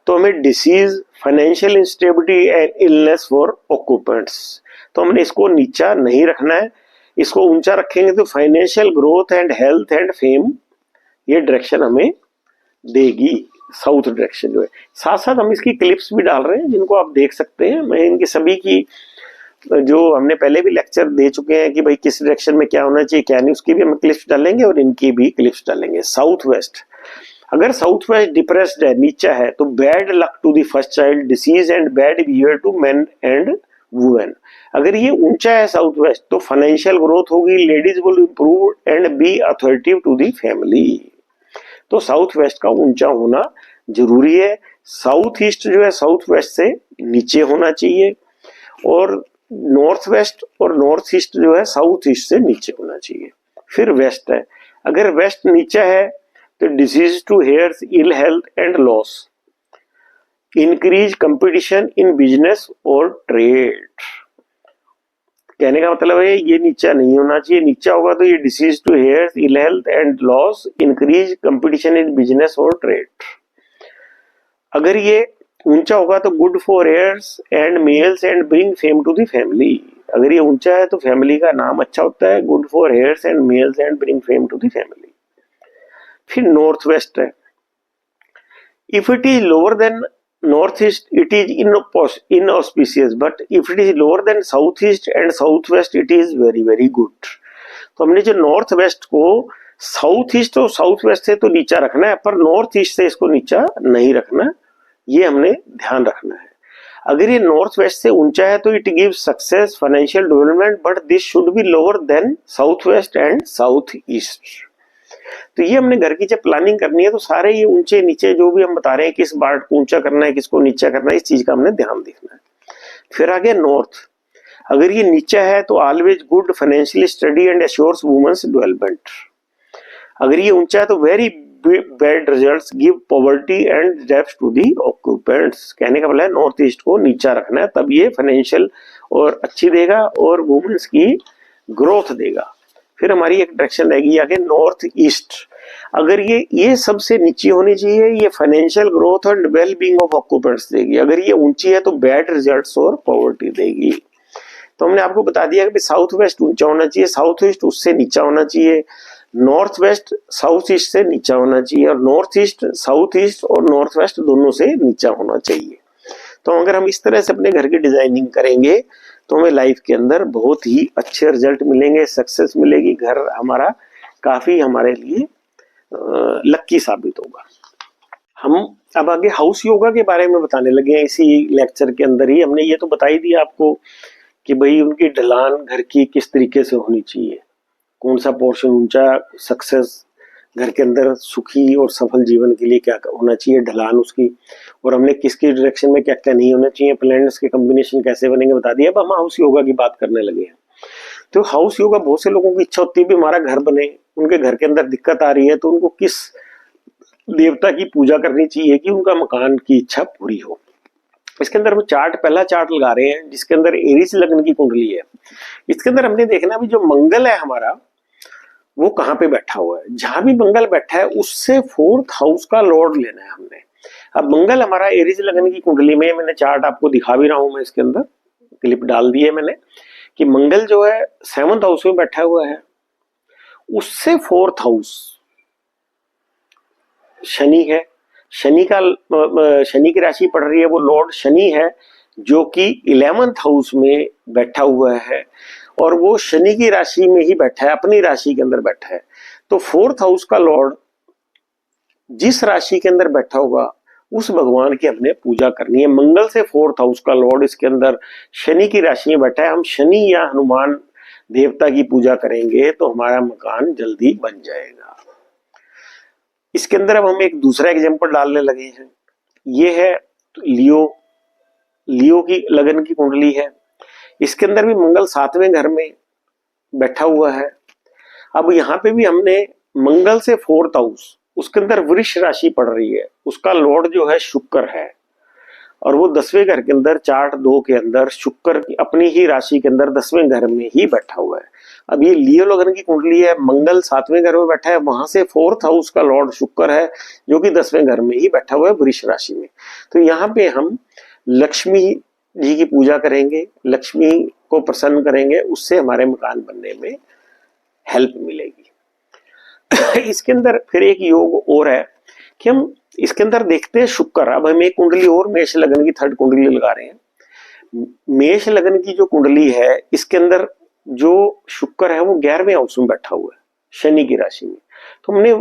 तो हमें disease, financial instability and illness for occupants, तो हमने इसको नीचा नहीं रखना है, इसको ऊंचा रखेंगे तो financial growth and health and fame ये डायरेक्शन हमें देगी, साउथ डायरेक्शन जो है। साथ साथ हम इसकी क्लिप्स भी डाल रहे हैं जिनको आप देख सकते हैं। मैं इनकी सभी की जो हमने पहले भी लेक्चर दे चुके हैं कि भाई किस डायरेक्शन में क्या होना चाहिए क्या नहीं, उसकी भी हम क्लिप्स डालेंगे और इनकी भी क्लिप्स डालेंगे। साउथ वेस्ट, अगर साउथ वेस्ट डिप्रेस्ड है, नीचा है, तो bad luck to the first child, disease and bad behaviour to men and women. अगर ये ऊंचा है साउथ वेस्ट तो फाइनेंशियल ग्रोथ होगी, ladies will improve and be authoritative to the family. तो साउथ वेस्ट का ऊंचा होना जरूरी है। साउथ ईस्ट जो है साउथ वेस्ट से नीचे होना चाहिए, और नॉर्थ वेस्ट और नॉर्थ ईस्ट जो है साउथ ईस्ट से नीचे होना चाहिए। फिर वेस्ट है, अगर वेस्ट नीचा है तो disease to heirs, ill health and loss, increase competition in business और ट्रेड। कहने का मतलब है ये नीचा नहीं होना चाहिए, नीचा होगा तो ये disease to heirs, ill health and loss, increase competition in business और ट्रेड। अगर ये ऊंचा होगा तो good for heirs and males and bring fame to the family. अगर ये ऊंचा है तो फैमिली का नाम अच्छा होता है, good for heirs and males and bring fame to the family. फिर नॉर्थ वेस्ट है, if it is lower then north east it is inauspicious, but if it is lower then south east and south west it is very very good. तो हमने जो north west को south east और south west से तो नीचा रखना है, पर नॉर्थ ईस्ट से इसको नीचा नहीं रखना, ये हमने ध्यान रखना है। अगर ये नॉर्थ वेस्ट से ऊंचा है तो it gives success, financial development, but this should be lower then south waste and south east. तो ये हमने घर की जब प्लानिंग करनी है तो सारे ये ऊंचे नीचे जो भी हम बता रहे हैं, किस पार्ट को ऊंचा करना है किसको नीचा करना है, इस चीज का हमने ध्यान देखना है। फिर आगे नॉर्थ, अगर ये नीचा है तो always good financial study and assures women's development. अगर ये ऊंचा है तो very bad results, give poverty and debts to the occupants. कहने का मतलब है नॉर्थ ईस्ट को नीचा रखना है, तब ये फाइनेंशियल और अच्छी देगा और वुमेन्स की ग्रोथ देगा। फिर हमारी एक डायरेक्शन रहेगी आगे नॉर्थ ईस्ट, अगर ये सबसे नीची होनी चाहिए, ये फाइनेंशियल ग्रोथ और वेल बीइंग ऑफ ऑक्यूपेंट्स देगी। अगर ये ऊंची है तो बैड रिजल्ट्स और पॉवर्टी देगी। तो हमने आपको बता दिया कि साउथ वेस्ट ऊंचा होना चाहिए, साउथ ईस्ट उससे नीचा होना चाहिए, नॉर्थ वेस्ट साउथ ईस्ट से नीचा होना चाहिए, और नॉर्थ ईस्ट साउथ ईस्ट और नॉर्थ वेस्ट दोनों से नीचा होना चाहिए। तो अगर हम इस तरह से अपने घर की डिजाइनिंग करेंगे तो हमें लाइफ के अंदर बहुत ही अच्छे रिजल्ट मिलेंगे, सक्सेस मिलेगी, घर हमारा काफी हमारे लिए लक्की साबित होगा। हम अब आगे हाउस योगा के बारे में बताने लगे हैं। इसी लेक्चर के अंदर ही हमने ये तो बता ही दिया आपको कि भाई उनकी ढलान घर की किस तरीके से होनी चाहिए, कौन सा पोर्शन ऊंचा, सक्सेस घर के अंदर सुखी और सफल जीवन के लिए क्या होना चाहिए, ढलान उसकी, और हमने किसकी डायरेक्शन में क्या क्या नहीं होना चाहिए, प्लैनेट्स के कॉम्बिनेशन कैसे बनेंगे बता दिया। अब हम हाउस योगा की बात करने लगे हैं। तो हाउस योगा बहुत से लोगों की इच्छा होती है भी हमारा घर बने, उनके घर के अंदर दिक्कत आ रही है तो उनको किस देवता की पूजा करनी चाहिए कि उनका मकान की इच्छा पूरी हो। इसके अंदर हम पहला चार्ट लगा रहे हैं जिसके अंदर एरीज लग्न की कुंडली है। इसके अंदर हमने देखना भी जो मंगल है हमारा वो कहाँ पे बैठा हुआ है, जहां भी मंगल बैठा है उससे 4th हाउस का लॉर्ड लेना है हमने। अब मंगल हमारा एरीज लग्न की कुंडली में, मैंने चार्ट आपको दिखा भी रहा हूं, मैं इसके अंदर क्लिप डाल दी है मैंने, कि मंगल जो है 7th हाउस में बैठा हुआ है, उससे 4th हाउस शनि है, शनि की राशि पड़ रही है, वो लॉर्ड शनि है जो कि 11th हाउस में बैठा हुआ है, और वो शनि की राशि में ही बैठा है, अपनी राशि के अंदर बैठा है। तो 4th हाउस का लॉर्ड जिस राशि के अंदर बैठा होगा उस भगवान की हमने पूजा करनी है। मंगल से 4th हाउस का लॉर्ड इसके अंदर शनि की राशि में बैठा है, हम शनि या हनुमान देवता की पूजा करेंगे तो हमारा मकान जल्दी बन जाएगा। इसके अंदर अब हम एक दूसरा एग्जांपल डालने लगे हैं। ये है लियो की लगन की कुंडली है। इसके अंदर भी मंगल 7वें घर में बैठा हुआ है। अब यहाँ पे भी हमने मंगल से 4th हाउस, उसके अंदर वृष राशि पड़ रही है, उसका लॉर्ड जो है शुक्र है, और वो 10वें घर के अंदर चार्ट 2 के अंदर शुक्र अपनी ही राशि के अंदर 10वें घर में ही बैठा हुआ है। अब ये लियो लगन की कुंडली है, मंगल 7वें घर में बैठा है, वहां से 4th हाउस का लॉर्ड शुक्र है जो कि 10वें घर में ही बैठा हुआ है वृष राशि में। तो यहाँ पे हम लक्ष्मी जी की पूजा करेंगे, लक्ष्मी को प्रसन्न करेंगे, उससे हमारे मकान बनने में हेल्प मिलेगी। इसके अंदर फिर एक योग और है कि हम इसके अंदर देखते हैं शुक्र। अब हम एक कुंडली और मेष लगन की थर्ड कुंडली लगा रहे हैं। मेष लगन की जो कुंडली है इसके अंदर जो शुक्र है वो 11वें हाउस में बैठा हुआ है शनि की राशि में। तो हमने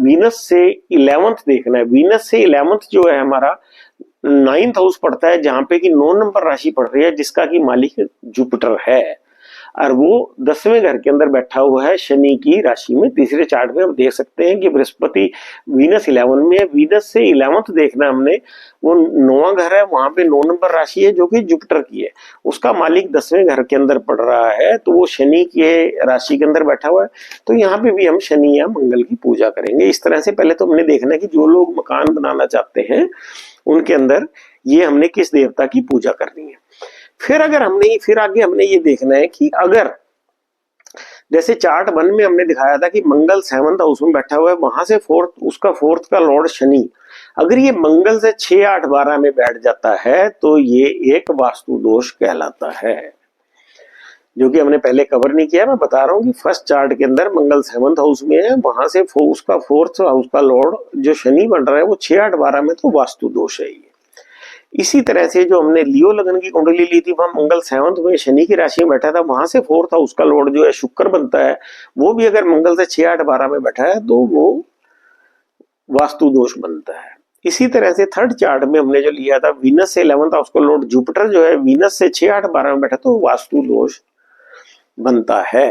वीनस से 11th देखना है। वीनस से 11th जो है हमारा 9th हाउस पड़ता है, जहां पे कि 9 नंबर राशि पड़ रही है जिसका कि मालिक जुपिटर है, और वो 10वें घर के अंदर बैठा हुआ है शनि की राशि में। तीसरे चार्ट में हम देख सकते हैं कि बृहस्पति वीनस 11 में है। वीनस से 11th देखना हमने, वो 9वां घर है, वहां पे 9 नंबर राशि है जो कि जुपिटर की है, उसका मालिक 10वें घर के अंदर पड़ रहा है, तो वो शनि के राशि के अंदर बैठा हुआ है। तो यहाँ पे भी हम शनि या मंगल की पूजा करेंगे। इस तरह से पहले तो हमने देखना है कि जो लोग मकान बनाना चाहते हैं उनके अंदर ये हमने किस देवता की पूजा करनी है। फिर आगे हमने ये देखना है कि अगर जैसे चार्ट 1 में हमने दिखाया था कि मंगल 7th हाउस में बैठा हुआ है, वहां से उसका 4th का लॉर्ड शनि, अगर ये मंगल से 6, 8, 12 में बैठ जाता है तो ये एक वास्तु दोष कहलाता है, जो कि हमने पहले कवर नहीं किया। मैं बता रहा हूँ कि फर्स्ट चार्ट के अंदर मंगल 7th हाउस में है, वहां से उसका 4th हाउस का लॉर्ड जो शनि बन रहा है वो 6, 8, 12 में, तो वास्तु दोष है ये। इसी तरह से जो हमने लियो लगन की कुंडली ली थी, वहां मंगल 7th में शनि की राशि में बैठा था, वहां से 4th हाउस का लॉर्ड जो है शुक्र बनता है, वो भी अगर मंगल से 6, 8, 12 में बैठा है तो वो वास्तु दोष बनता है। इसी तरह से थर्ड चार्ट में हमने जो लिया था वीनस से 11th हाउस का लॉर्ड जुपिटर जो है वीनस से 6, 8, 12 में बैठा, तो वास्तु दोष बनता है।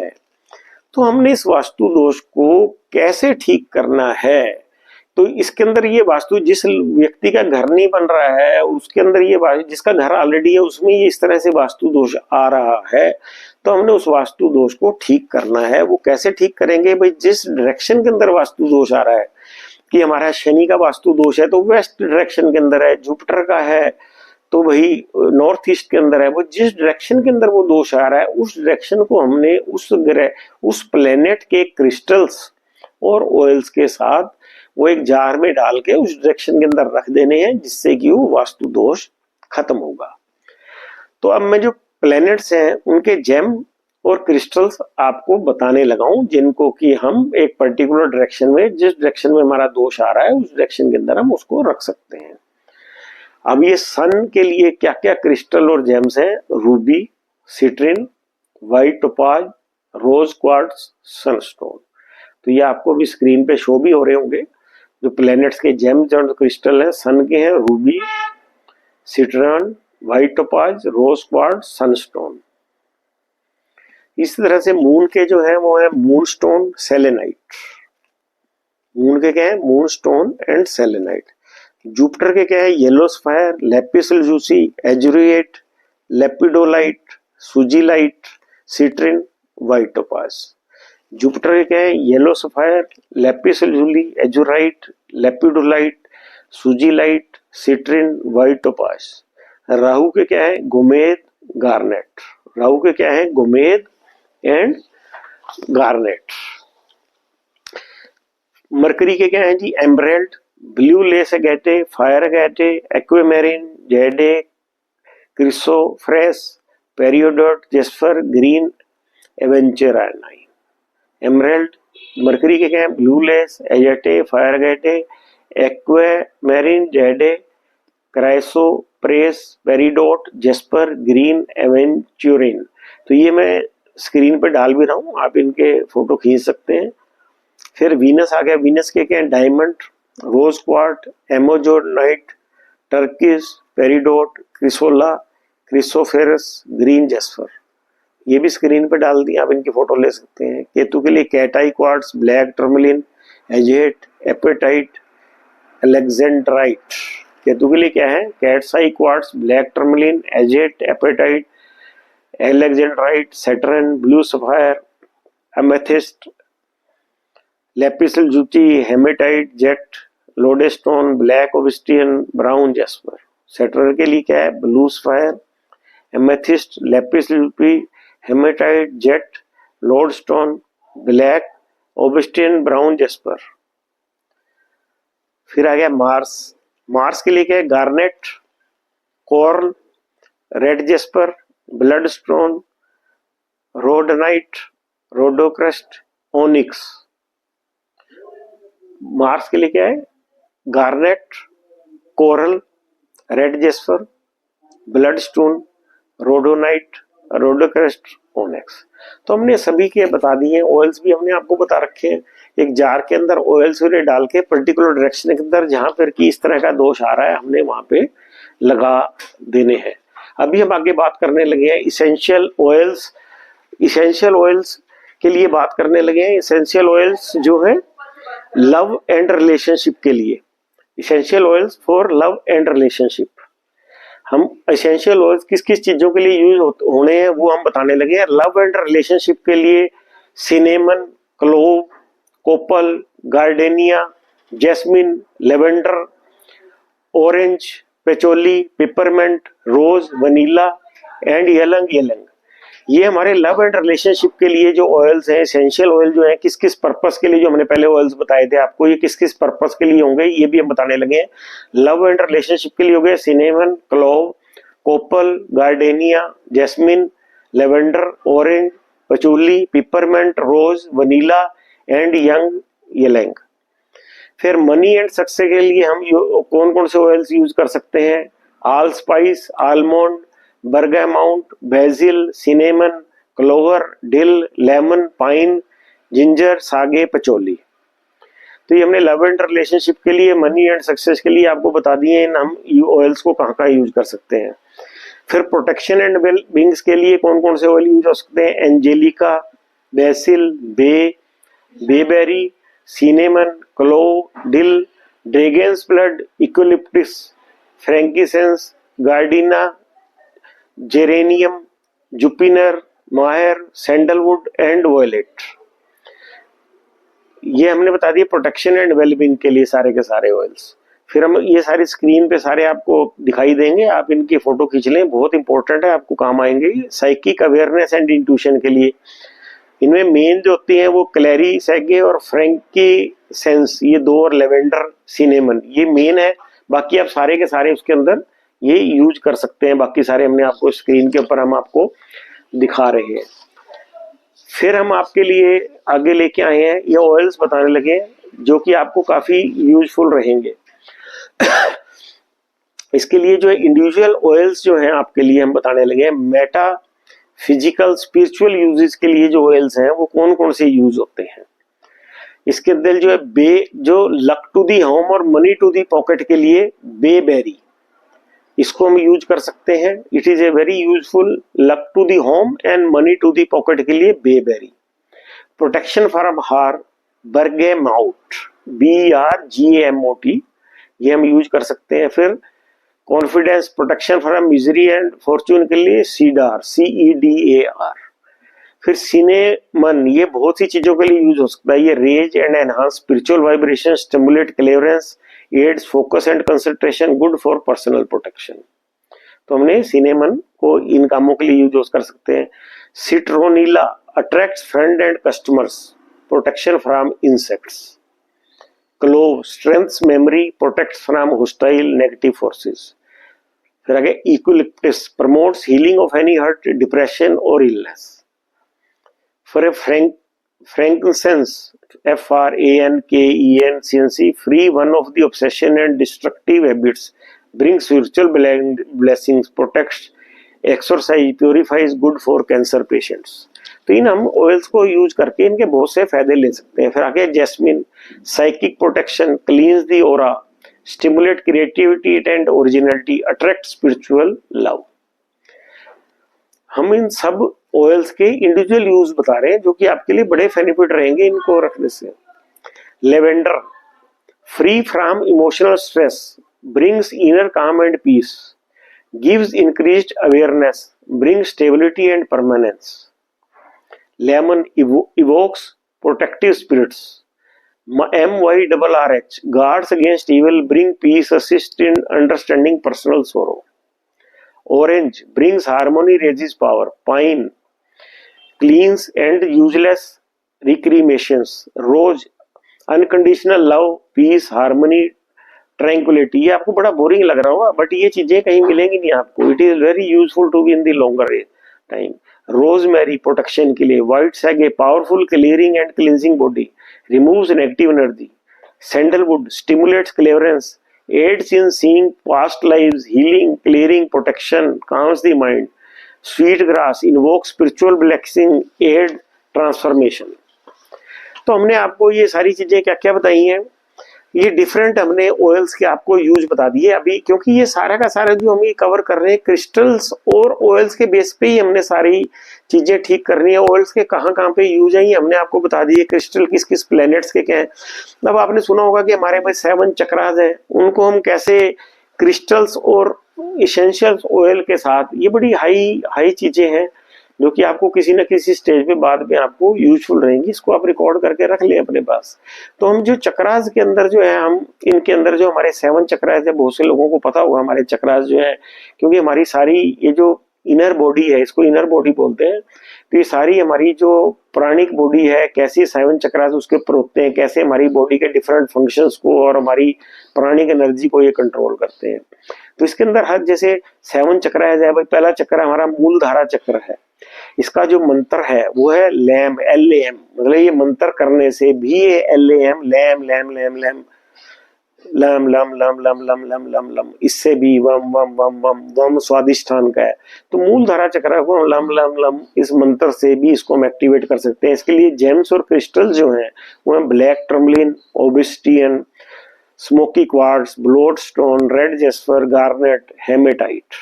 तो हमने इस वास्तु दोष को कैसे ठीक करना है, तो इसके अंदर ये वास्तु जिस व्यक्ति का घर नहीं बन रहा है उसके अंदर ये जिसका घर ऑलरेडी है उसमें ये इस तरह से वास्तु दोष आ रहा है, तो हमने उस वास्तु दोष को ठीक करना है। वो कैसे ठीक करेंगे भाई, जिस डायरेक्शन के अंदर वास्तु दोष आ रहा है, कि हमारा शनि का वास्तु दोष है तो वेस्ट डायरेक्शन के अंदर है, जुपिटर का है तो वही नॉर्थ ईस्ट के अंदर है, वो जिस डायरेक्शन के अंदर वो दोष आ रहा है उस डायरेक्शन को हमने उस प्लेनेट के क्रिस्टल्स और ऑयल्स के साथ वो एक जार में डाल के उस डायरेक्शन के अंदर रख देने हैं, जिससे कि वो वास्तु दोष खत्म होगा। तो अब मैं जो प्लैनेट्स हैं उनके जेम और क्रिस्टल्स आपको बताने लगा हूं, जिनको कि हम एक पर्टिकुलर डायरेक्शन में, जिस डायरेक्शन में हमारा दोष आ रहा है उस डायरेक्शन के अंदर हम उसको रख सकते हैं। अब ये सन के लिए क्या क्या क्रिस्टल और जेम्स हैं, रूबी, सिट्रिन, व्हाइट टोपाज, रोज क्वार्ट्ज, सनस्टोन। तो ये आपको भी स्क्रीन पे शो भी हो रहे होंगे। जो प्लैनेट्स के जेम्स और क्रिस्टल हैं, सन के हैं रूबी, सिट्रन, व्हाइट टोपाज, रोज क्वार्ट्ज, सनस्टोन। इस तरह से मून के जो है वो है मूनस्टोन, सेलेनाइट। मून के क्या है, मूनस्टोन एंड सेलेनाइट। जुपिटर के क्या है, yellow sapphire, lapis lazuli, azurite, lepidolite, sugilite, citrine, white topaz. Jupiter के क्या है, yellow sapphire, lapis lazuli, azurite, lepidolite, sugilite, citrine, white topaz. Rahu के क्या है, गोमेद, गार्नेट। राहु के क्या है, गोमेद एंड गार्नेट। मरकरी के क्या है जी, एमरेल्ड, ब्लू लेस एगेटे, फायर एगेटे, एक्वामेरिन, जेडे, क्रिसोफ्रेस, पेरियोडोट, जेस्पर, ग्रीन एवेंचराइनाइन। एमरेल्ड, मरकरी के क्या है, ब्लू लेस, एजेटे, फायर एगेटे, एक्वामेरिन, जेडे, क्राइसोप्रेस, पेरिडोट, जेस्पर, ग्रीन एवेंचुरिन। तो ये मैं स्क्रीन पे डाल भी रहा हूँ, आप इनके फोटो खींच सकते हैं। फिर वीनस आ गया, वीनस के क्या है, diamond, rose quartz, amazonite, turquoise, peridot, chrysocolla, chrysoprase, green jasper. ये भी स्क्रीन पे डाल दिया, आप इनकी फोटो ले सकते हैं। केतु के लिए cat eye quartz, black tourmaline, agate, apatite, alexandrite. Ketu के लिए क्या है, cat's eye quartz, black tourmaline, agate, apatite, alexandrite, Saturn, blue sapphire, amethyst, lapis lazuli, hematite, jet, lodestone, black obsidian, brown jasper. सेट्रल के लिए क्या है, ब्लू सफायर, एमेथिस्ट, लेपिस लुपी, hematite, jet, lodestone, black, obsidian, brown, jasper. फिर आ गया Mars. Mars के लिए क्या है, garnet, coral, red jasper, bloodstone, rhodonite, rhodochrosite, onyx. Mars के लिए क्या है, garnet, coral, red jasper, bloodstone, rhodonite, rhodochrosite, onyx. तो हमने सभी के बता दिए। ऑयल्स भी हमने आपको बता रखे हैं। एक जार के अंदर ऑयल सूर्य डाल के पर्टिकुलर डायरेक्शन के अंदर जहां पर कि इस तरह का दोष आ रहा है हमने वहां पे लगा देने हैं। अभी हम आगे बात करने लगे हैं इसेंशियल ऑयल्स। इसेंशियल ऑयल्स के लिए बात करने लगे हैं। इसेंशियल ऑयल्स जो है लव एंड रिलेशनशिप के लिए, essential oils for love and relationship. हम एसेंशियल ऑयल्स किस किस चीजों के लिए यूज होने हैं वो हम बताने लगे हैं। लव एंड रिलेशनशिप के लिए cinnamon, clove, copal, gardenia, jasmine, lavender, orange, patchouli, peppermint, rose, vanilla and ylang ylang. ये हमारे लव एंड रिलेशनशिप के लिए जो ऑयल्स हैं, एसेंशियल ऑयल जो है किस किस पर्पस के लिए, जो हमने पहले ऑयल्स बताए थे आपको, ये किस किस पर्पस के लिए होंगे ये भी हम बताने लगे हैं। लव एंड रिलेशनशिप के लिए हो गए cinnamon, clove, copal, gardenia, jasmine, lavender, orange, patchouli, peppermint, rose, vanilla and ylang ylang. फिर मनी एंड सक्सेस के लिए हम कौन कौन से ऑयल्स यूज कर सकते हैं, allspice, almond, bergamot, basil, cinnamon, clover, dill, lemon, pine, ginger, sage, patchouli. तो ये हमने लव एंड रिलेशनशिप के लिए, मनी एंड सक्सेस के लिए आपको बता दिए हम ऑयल्स को कहाँ कहाँ यूज कर सकते हैं। फिर प्रोटेक्शन एंड वेल बींग्स के लिए कौन कौन से ऑयल यूज हो सकते हैं, angelica, basil, bayberry, cinnamon, clove, dill, dragon's blood, eucalyptus, frankincense, gardenia, geranium, juniper, myrrh, sandalwood and violet. ये हमने बता दिया प्रोटेक्शन एंड वेलबींग के लिए सारे के सारे ऑयल्स। फिर हम ये सारी स्क्रीन पे सारे आपको दिखाई देंगे, आप इनकी फोटो खींच लें, बहुत इंपॉर्टेंट है, आपको काम आएंगे। साइकिक अवेयरनेस एंड इंट्यूशन के लिए इनमें मेन जो होती है वो क्लैरी सैगे और फ्रैंकी सेंस, ये दो, और लेवेंडर, सिनेमन, ये मेन है। बाकी आप सारे के सारे उसके अंदर ये यूज कर सकते हैं। बाकी सारे हमने आपको स्क्रीन के ऊपर हम आपको दिखा रहे हैं। फिर हम आपके लिए आगे लेके आए हैं ये ऑयल्स बताने लगे जो कि आपको काफी यूजफुल रहेंगे। इसके लिए जो इंडिविजुअल ऑयल्स जो हैं आपके लिए हम बताने लगे हैं। मेटा फिजिकल स्पिरिचुअल यूजेस के लिए जो ऑयल्स हैं वो कौन कौन से यूज होते हैं। इसके अंदर जो है जो लक टू दी होम और मनी टू दी पॉकेट के लिए बेबेरी, इसको हम यूज कर सकते हैं। It is a very useful luck to the home and money to the pocket के लिए बेबेरी। प्रोटेक्शन फ्रॉम हार, बर्गेमाउट, BRGAMOT, ये हम यूज कर सकते हैं। फिर confidence, protection from misery and Fortune के लिए सीडार, CEDAR। फिर सिनेमन, ये बहुत सी चीजों के लिए यूज हो सकता है। ये raise and enhance spiritual vibration, stimulate clairvoyance, aids focus and concentration, good for personal protection. तो हमने सिनेमन को इन कामों के लिए यूज कर सकते हैं। Citronella attracts friend and customers, protection from insects. Clove strengthens memory, protects from hostile negative forces. फिर आगे eucalyptus promotes healing of any hurt, depression और इलनेस। फिर frankincense, FRANKENCNC, free one of the obsession and destructive habits, brings spiritual blessings, protects, exorcise, purifies, good for cancer patients। तो इन हम oils को use करके इनके बहुत से फायदे ले सकते हैं। फिर आगे jasmine, psychic protection, cleanses the aura, stimulate creativity and originality, attract spiritual love. हम इन सब ऑयल्स के इंडिविजुअल यूज बता रहे हैं जो कि आपके लिए बड़े बेनिफिट रहेंगे इनको रखने से। Lavender, free from emotional stress, brings inner calm and peace, gives increased awareness, brings stability and permanence. Lemon evokes protective spirits, MYRRH, guards against evil, bring peace, assist in understanding personal sorrow. Orange brings harmony, raises power. Pine cleans and useless recriminations. Rose unconditional love, peace, harmony, tranquility. ये आपको बड़ा boring लग रहा होगा, but ये चीजें कहीं मिलेंगी नहीं आपको. It is very useful to be in the longer time. Rosemary protection के लिए. White sage powerful clearing and cleansing body, removes negative energy. Sandalwood stimulates clairvoyance, aids in seeing past lives, healing, clearing, protection, calms the mind. Sweetgrass invokes spiritual blessing, aid transformation. तो हमने आपको ये सारी चीजें क्या क्या बताई हैं. ये डिफरेंट हमने ऑयल्स के आपको यूज बता दिए अभी, क्योंकि ये सारा का सारा जो हम ये कवर कर रहे हैं क्रिस्टल्स और ऑयल्स के बेस पे ही हमने सारी चीजें ठीक करनी है. ऑयल्स के कहाँ कहाँ पे यूज है ये हमने आपको बता दिए. क्रिस्टल किस किस प्लैनेट्स के क्या है. अब आपने सुना होगा कि हमारे पास 7 चक्रास है, उनको हम कैसे क्रिस्टल्स और इसेंशियल्स ऑयल के साथ, ये बड़ी हाई हाई चीजें हैं जो कि आपको किसी न किसी स्टेज पे बाद में आपको यूजफुल रहेंगी. इसको आप रिकॉर्ड करके रख लें अपने पास. तो हम जो चक्रास के अंदर जो है, हम इनके अंदर जो हमारे 7 चक्रास है, बहुत से लोगों को पता होगा हमारे चक्रास जो है, क्योंकि हमारी सारी ये जो इनर बॉडी है, इसको इनर बॉडी बोलते हैं. तो ये सारी हमारी जो प्राणिक बॉडी है, कैसे 7 चक्रास उसके ऊपर होते हैं, कैसे हमारी बॉडी के डिफरेंट फंक्शंस को और हमारी प्राणिक एनर्जी को ये कंट्रोल करते हैं. तो इसके अंदर हर जैसे 7 चक्र है भाई. पहला चक्र हमारा मूलधारा चक्र है. इसका जो मंत्र है वो है लैम, LAM. मतलब ये मंत्र करने से भी LAM, लैम लैम लैम लैम लम लम लम लम लम लम लम लम, इससे भी वम वम वम वम वम स्वादिष्ठान का है. तो मूलधारा चक्र को लम लम लम इस मंत्र से भी इसको हम एक्टिवेट कर सकते हैं. इसके लिए जेम्स और क्रिस्टल जो हैं वो है black tourmaline, obsidian, smoky quartz, bloodstone, red jasper, garnet, hematite.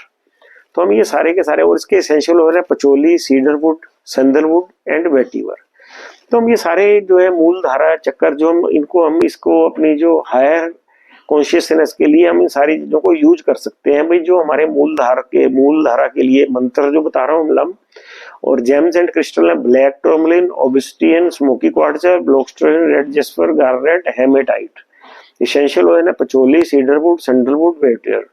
तो हम ये सारे के सारे, और इसके एसेंशियल ऑयल है patchouli, cedarwood, sandalwood and vetiver. तो हम ये सारे जो है मूलधारा चक्कर जो हम इनको हम इसको अपनी जो हायर कॉन्शियसनेस के लिए हम इन सारी चीजों को यूज कर सकते हैं. भाई जो हमारे मूलधारा के लिए मंत्र जो बता रहा हूँ लम, और जेम्स एंड क्रिस्टल है black tourmaline, obsidian, smoky quartz, bloodstone, red jasper, garnet, hematite. Essential oil है पचोली, सीडरवुड, सैंडलवुड, वेटिवर.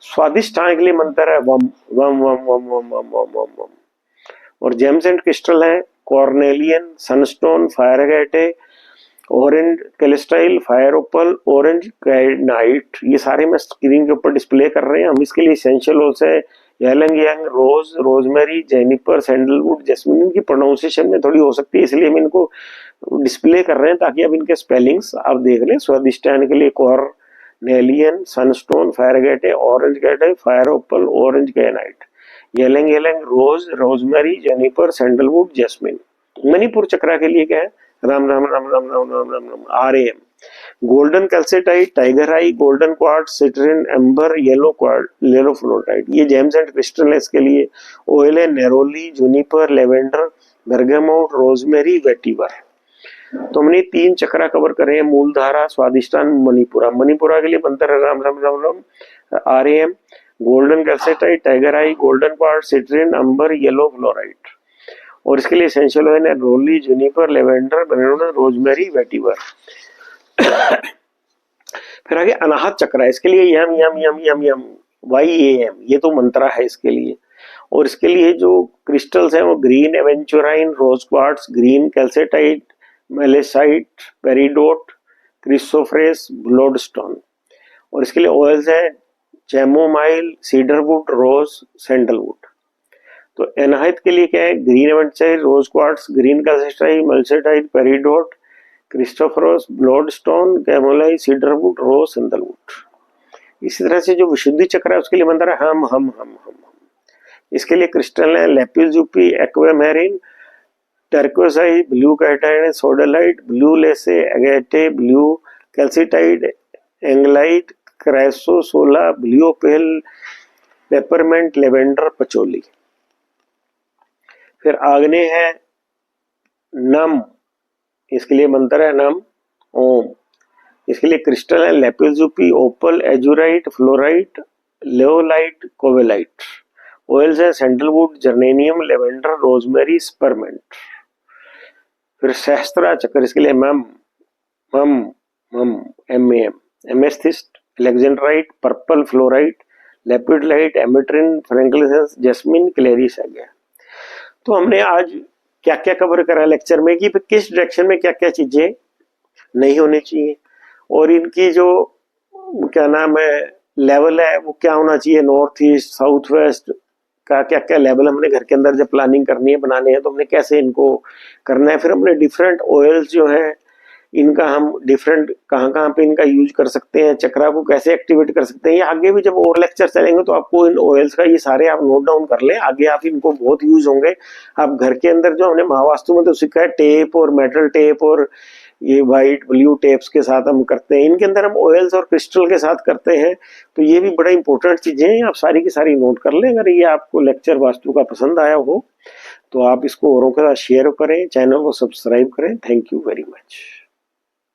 स्वादिष्ठान के लिए मंत्र है वम वम वम वम वम वम वम वम वम. और जेम्स एंड क्रिस्टल है carnelian, sunstone, fire agate, orange celestite, fire opal, orange kyanite. ये सारे मैं स्क्रीन के ऊपर डिस्प्ले कर रहे हैं. हम इसके लिए एसेंशियल ऑयल्स है येलंग यांग, रोज, रोजमेरी, जेनिपर, सैंडलवुड, जैस्मिन. इनकी प्रोनाउंसिएशन में थोड़ी हो सकती है, इसलिए हम इनको डिस्प्ले कर रहे हैं ताकि अब इनके स्पेलिंग्स आप देख लें. स्वादिष्टान के लिए carnelian, sunstone, fire agate, orange calcite, fire opal, orange kyanite. Ylang ylang, rose, rosemary, juniper, sandalwood, jasmine. Manipur chakra के लिए क्या है राम राम राम राम राम राम राम राम, RAM. Golden calcite, tiger eye, golden quartz, citrine, amber, yellow quartz, yellow fluorite. ये जेम्स एंड क्रिस्टल है. इसके लिए ऑयल है neroli, juniper, lavender, bergamot, rosemary, vetiver. तो हमने 3 चक्रा कवर करे हैं, मूलधारा, स्वादिष्टान, मणिपुरा. मणिपुरा के लिए मंत्र है राम राम राम राम, RAM. Golden calcite, tiger eye, golden quartz, citrine, amber, yellow fluoride. और इसके लिए एसेंशियल ऑयल है रोली, जूनिपर, लेवेंडर, बेरेडोना, रोजमेरी, वेटिवर. फिर आगे अनाहत चक्र है. इसके लिए यम यम यम यम यम, YAM. ये तो मंत्रा है इसके लिए. और इसके लिए जो क्रिस्टल्स हैं वो ग्रीन एवेंचुराइन, रोज क्वार्ट्ज, ग्रीन कैल्सेटाइट, मेलेसाइट, पेरिडोट, क्रिसोफ्रेस, ब्लोडस्टोन. और इसके लिए ऑयल्स हैं चैमोमाइल, सीडरवुड, रोज, सैंडलवुड. तो एनाहित के लिए क्या है ग्रीन एवेंचुराइन, रोज क्वार्ट्ज, ग्रीन कैल्सेटाइट, मेलेसाइट, पेरिडोट, क्रिस्टोफरोस, ब्लोडस्टोन, कैमोलाई, सीडरवुड, रोज, सैंडलवुड. इसी तरह से जो विशुद्धि चक्र है उसके लिए मंत्र है हम. इसके लिए क्रिस्टल है lapis Zupee, एक्वामेरिन, टर्कोसाइट, blue cation, सोडेलाइट, blue लेसे, एगेटे, ब्लू कैल्सिटाइड, एंगलाइट, क्राइसोसोला, ब्लू पेल, पेपरमेंट, लेवेंडर, पचोली. फिर आग्ने है नम. इसके लिए मंत्र है नम ओम. इसके लिए क्रिस्टल है lapis opal, azurite, fluorite, iolite, covellite. Oils है sandalwood, geranium, lavender, rosemary, spearmint. फिर सहस्त्रा चक्र, इसके लिए मैम मम मम MAM, amethyst, alexandrite, purple fluorite, lepidolite, ametrine, frankincense, jasmine, clary आ गया। तो हमने आज क्या क्या कवर करा लेक्चर में कि किस डायरेक्शन में क्या क्या चीजें नहीं होनी चाहिए, और इनकी जो क्या नाम है लेवल है वो क्या होना चाहिए, नॉर्थ ईस्ट साउथ वेस्ट का क्या क्या लेवल हमने घर के अंदर जब प्लानिंग करनी है बनाने हैं तो हमने कैसे इनको करना है। फिर हमने डिफरेंट ऑयल्स जो है इनका हम डिफरेंट कहाँ कहाँ पे इनका यूज कर सकते हैं, चक्रा को कैसे एक्टिवेट कर सकते हैं। ये आगे भी जब और लेक्चर चलेंगे तो आपको इन ऑयल्स का ये सारे आप नोट डाउन कर लें, आगे आप इनको बहुत यूज होंगे। आप घर के अंदर जो हमने महावास्तु में तो सीखा है टेप और मेटल टेप और ये व्हाइट ब्लू टेप्स के साथ हम करते हैं, इनके अंदर हम ऑयल्स और क्रिस्टल के साथ करते हैं। तो ये भी बड़ा इंपॉर्टेंट चीजें हैं, आप सारी की सारी नोट कर लें। अगर ये आपको लेक्चर वास्तु का पसंद आया हो तो आप इसको औरों के साथ शेयर करें, चैनल को सब्सक्राइब करें। Thank you very much.